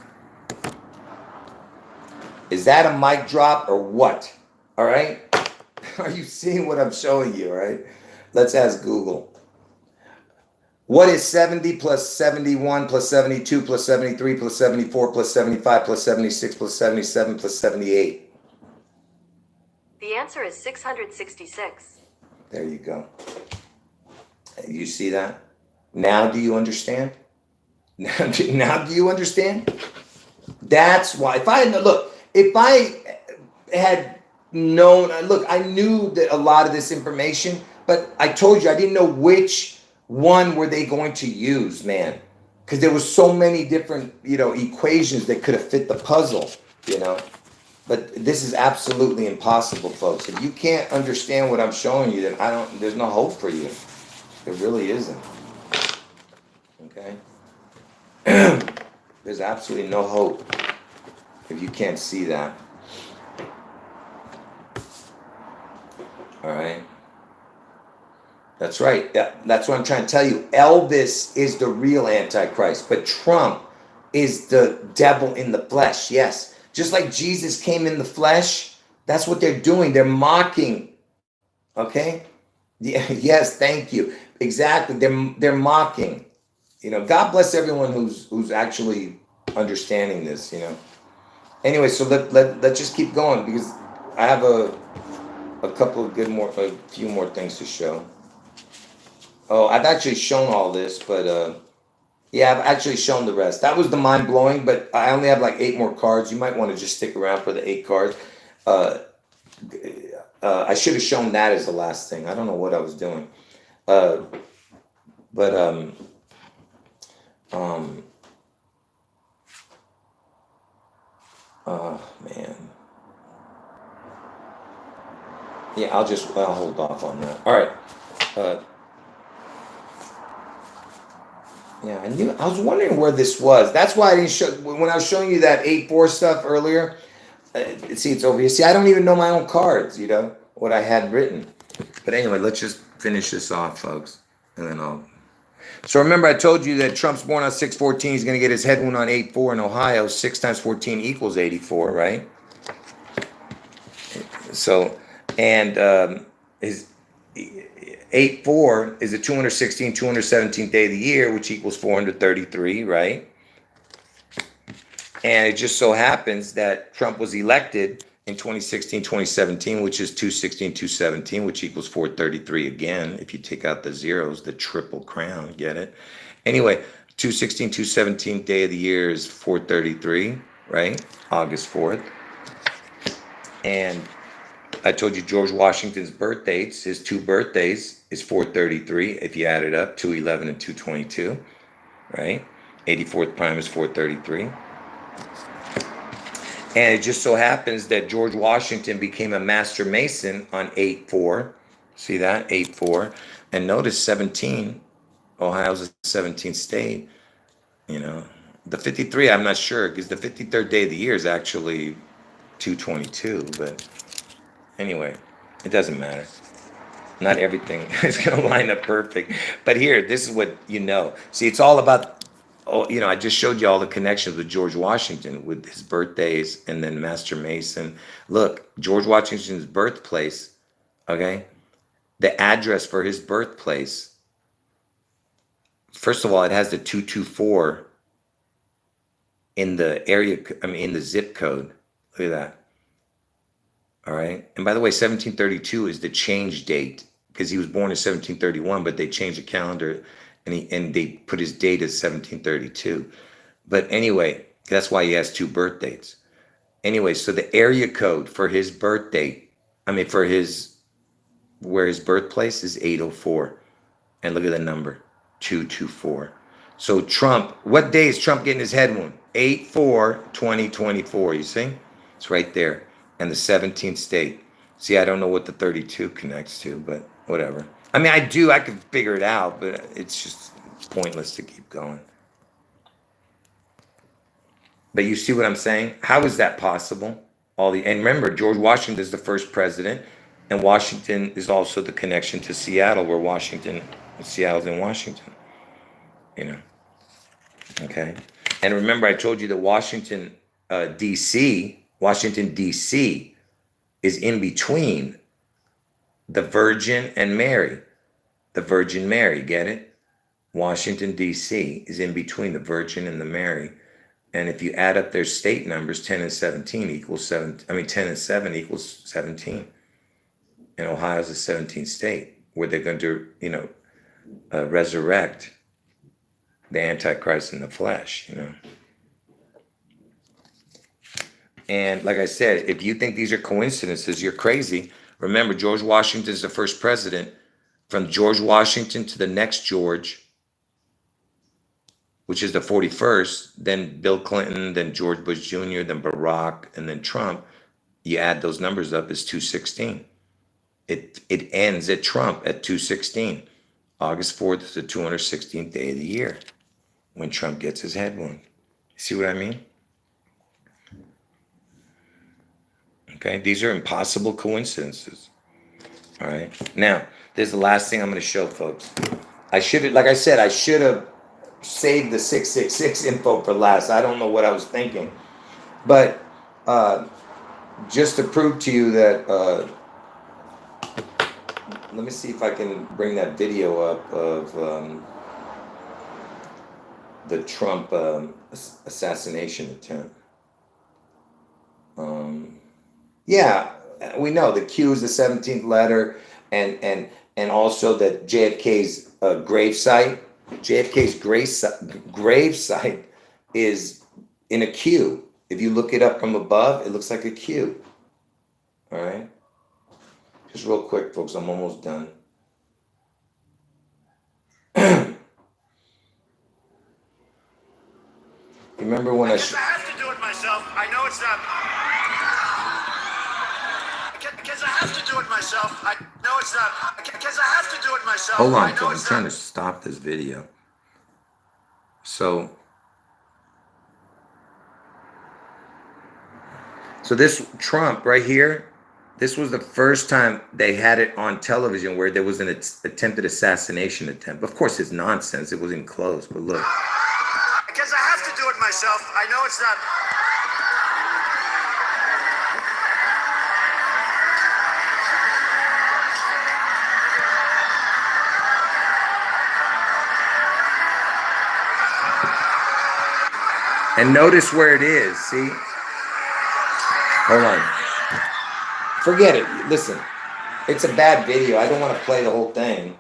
Is that a mic drop or what? All right? Are you seeing what I'm showing you, all right? Let's ask Google. What is 70 plus 71 plus 72 plus 73 plus 74 plus 75 plus 76 plus 77 plus 78? The answer is 666. There you go. You see that? Now do you understand? Now do you understand? That's why. If I had known, look, I knew that a lot of this information, but I told you I didn't know which one were they going to use, man, because there was so many different, equations that could have fit the puzzle, But this is absolutely impossible, folks. If you can't understand what I'm showing you, then there's no hope for you. There really isn't. Okay? There's absolutely no hope if you can't see that. All right. That's right. That's what I'm trying to tell you. Elvis is the real Antichrist, but Trump is the devil in the flesh. Yes. Just like Jesus came in the flesh, that's what they're doing. They're mocking. Okay? Yeah, yes, thank you. Exactly. They're mocking. God bless everyone who's actually understanding this. Anyway, so let's just keep going because I have a few more things to show. Oh, I've actually shown all this, but yeah, I've actually shown the rest. That was the mind blowing, but I only have like 8 more cards. You might want to just stick around for the 8 cards. Uh, I should have shown that as the last thing. I don't know what I was doing. Uh, but um, man, yeah, I'll hold off on that. All right. Uh, yeah, I was wondering where this was. That's why I didn't show when I was showing you that 8-4 stuff earlier. See, it's over here. See, I don't even know my own cards. What I had written. But anyway, let's just finish this off, folks, and then I'll. So remember, I told you that Trump's born on 6/14. He's going to get his head wound on 8/4 in Ohio. 6 times 14 equals 84, right? So, and his 8/4 is the 217th day of the year, which equals 433, right? And it just so happens that Trump was elected in 2016, 2017, which is 216, 217, which equals 433 again. If you take out the zeros, the triple crown, get it? Anyway, 216, 217th day of the year is 433, right? August 4th. And I told you George Washington's birth dates, his 2 birthdays is 433. If you add it up, 211 and 222, right? 84th prime is 433. And it just so happens that George Washington became a master mason on 8/4. See that? 8/4. And notice 17. Ohio's a 17th state. The 53, I'm not sure, because the 53rd day of the year is actually 222. But anyway, it doesn't matter. Not everything is going to line up perfect. But here, this is what you know. See, it's all about. Oh, I just showed you all the connections with George Washington, with his birthdays, and then Master Mason. Look, George Washington's birthplace, okay? The address for his birthplace, first of all, it has the 224 in the area, in the zip code. Look at that. All right. And by the way, 1732 is the change date because he was born in 1731, but they changed the calendar and they put his date as 1732. But anyway, that's why he has 2 birth dates. Anyway, so the area code for his birth date, for where his birthplace is 804. And look at the number, 224. So Trump, what day is Trump getting his head wound? 8/4/2024, you see? It's right there. And the 17th state. See, I don't know what the 32 connects to, but whatever. I could figure it out, but it's just pointless to keep going. But you see what I'm saying? How is that possible? And remember, George Washington is the first president, and Washington is also the connection to Seattle, where Seattle's in Washington. Okay. And remember, I told you that Washington, D.C., is in between the Virgin and Mary. The Virgin Mary, get it? Washington, D.C. is in between the Virgin and the Mary. And if you add up their state numbers, 10 and 17 equals 7. 10 and 7 equals 17. And Ohio's a 17th state where they're going to, resurrect the Antichrist in the flesh, And like I said, if you think these are coincidences, you're crazy. Remember, George Washington is the first president. From George Washington to the next George, which is the 41st, then Bill Clinton, then George Bush Jr., then Barack, and then Trump. You add those numbers up, it's 216. It ends at Trump at 216. August 4th is the 216th day of the year. when Trump gets his head wound. See what I mean? Okay, these are impossible coincidences. All right. Now, this is the last thing I'm going to show, folks. I should have, like I said, I should have saved the 666 info for last. I don't know what I was thinking. But just to prove to you that, let me see if I can bring that video up of the Trump assassination attempt. Yeah, we know the Q is the 17th letter, and also that JFK's gravesite, JFK's gravesite is in a Q. If you look it up from above, it looks like a Q. All right, just real quick, folks. I'm almost done. Remember when I have to do it myself. I know it's not. Because I have to do it myself. I know it's not. Because I have to do it myself. Hold on, I'm trying to stop this video. So this Trump right here, this was the first time they had it on television where there was an attempted assassination attempt. Of course, it's nonsense. It wasn't close, but look. Because I have to do it myself. I know it's not. And notice where it is, see? Hold on. Forget it. Listen, it's a bad video. I don't want to play the whole thing.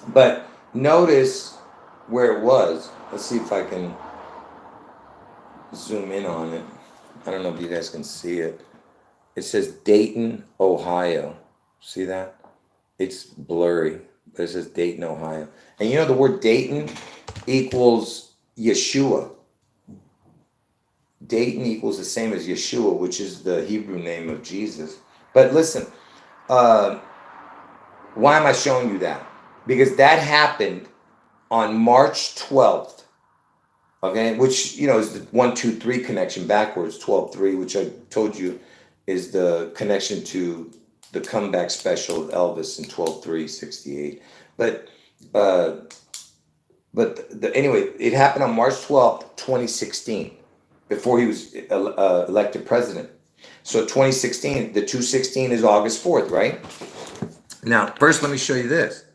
But notice where it was. Let's see if I can zoom in on it. I don't know if you guys can see it. It says Dayton, Ohio. See that? It's blurry, but it says Dayton, Ohio. And you know the word Dayton equals Yeshua. Dayton equals the same as Yeshua, which is the Hebrew name of Jesus. But listen, why am I showing you that? Because that happened on March 12th, okay? Which, you know, is the 1, 2, 3 connection backwards, 12-3, which I told you is the connection to the comeback special of ELVIS in 12-3-68. Anyway, it happened on March 12th, 2016. Before he was elected president. So 2016, the 216 is August 4th, right? Now, first, let me show you this.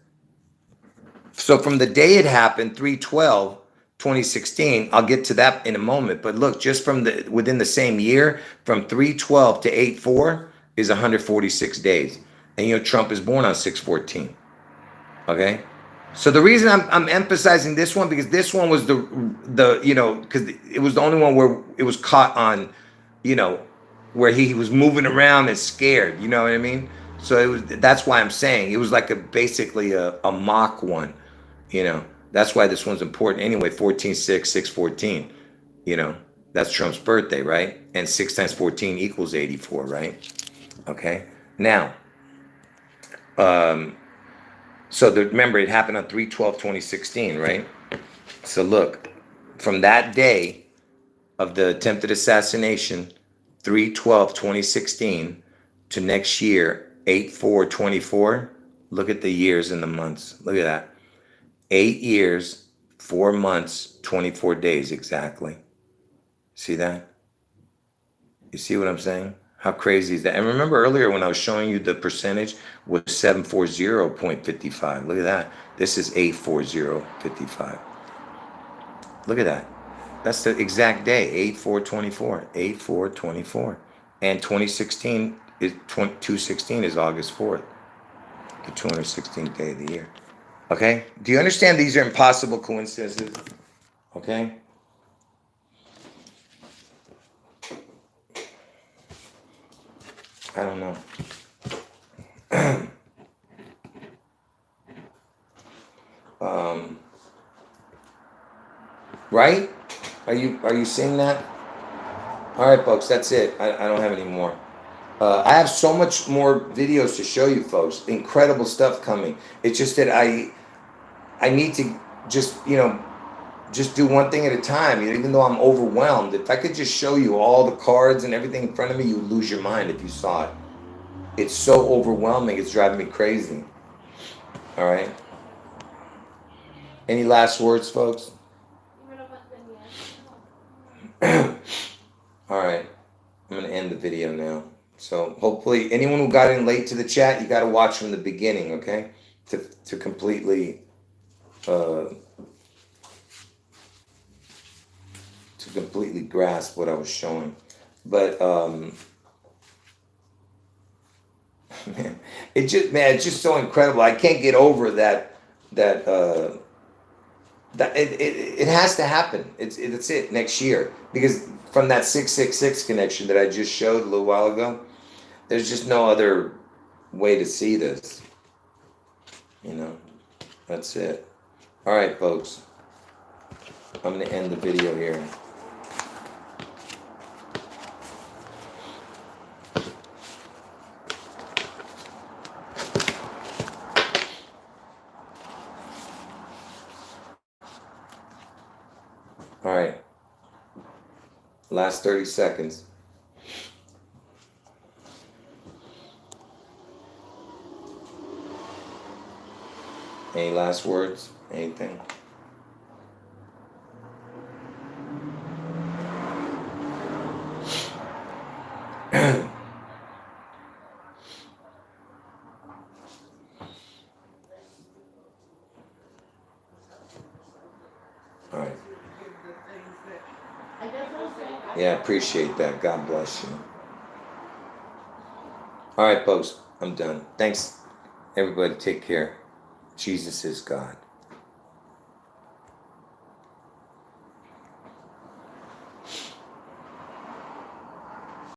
So from the day it happened, 3/12/2016, I'll get to that in a moment. But look, just from within the same year, from 3/12 to 8/4 is 146 days. And you know, Trump is born on 6/14. Okay? So the reason I'm emphasizing this one, because this one was the you know, because it was the only one where it was caught on, you know, where he was moving around and scared, you know what I mean? So that's why I'm saying it was like basically a mock one, you know. That's why this one's important anyway. 14/6, 6/14, you know, that's Trump's birthday, right? And 6 times 14 equals 84, right? Okay. Now, so remember, it happened on 3/12/2016, right? So look, from that day of the attempted assassination, 3/12/2016, to next year, 8/4/24, look at the years and the months. Look at that. 8 years, 4 months, 24 days exactly. See that? You see what I'm saying? How crazy is that? And remember earlier when I was showing you the percentage was 740.55. Look at that. This is 840.55. Look at that. That's the exact day, 8/4/24, 8/4/24. And 2016 is 216 is August 4th, the 216th day of the year. Okay? Do you understand these are impossible coincidences? Okay? I don't know. Right? Are you seeing that? All right, folks, that's it. I don't have any more. I have so much more videos to show you, folks. Incredible stuff coming. It's just that I need to just, you know, just do one thing at a time. Even though I'm overwhelmed, if I could just show you all the cards and everything in front of me, you would lose your mind if you saw it. It's so overwhelming. It's driving me crazy. All right. Any last words, folks? All right. I'm going to end the video now. So hopefully anyone who got in late to the chat, you got to watch from the beginning, okay? To completely grasp what I was showing. But man, it's just so incredible. I can't get over that it has to happen. It's it next year, because from that 666 connection that I just showed a little while ago, there's just no other way to see this. You know, that's it. All right, folks. I'm going to end the video here. All right. Last 30 seconds. Any last words? Anything? All right. Yeah, I appreciate that. God bless you. All right, folks. I'm done. Thanks, everybody. Take care. Jesus is God.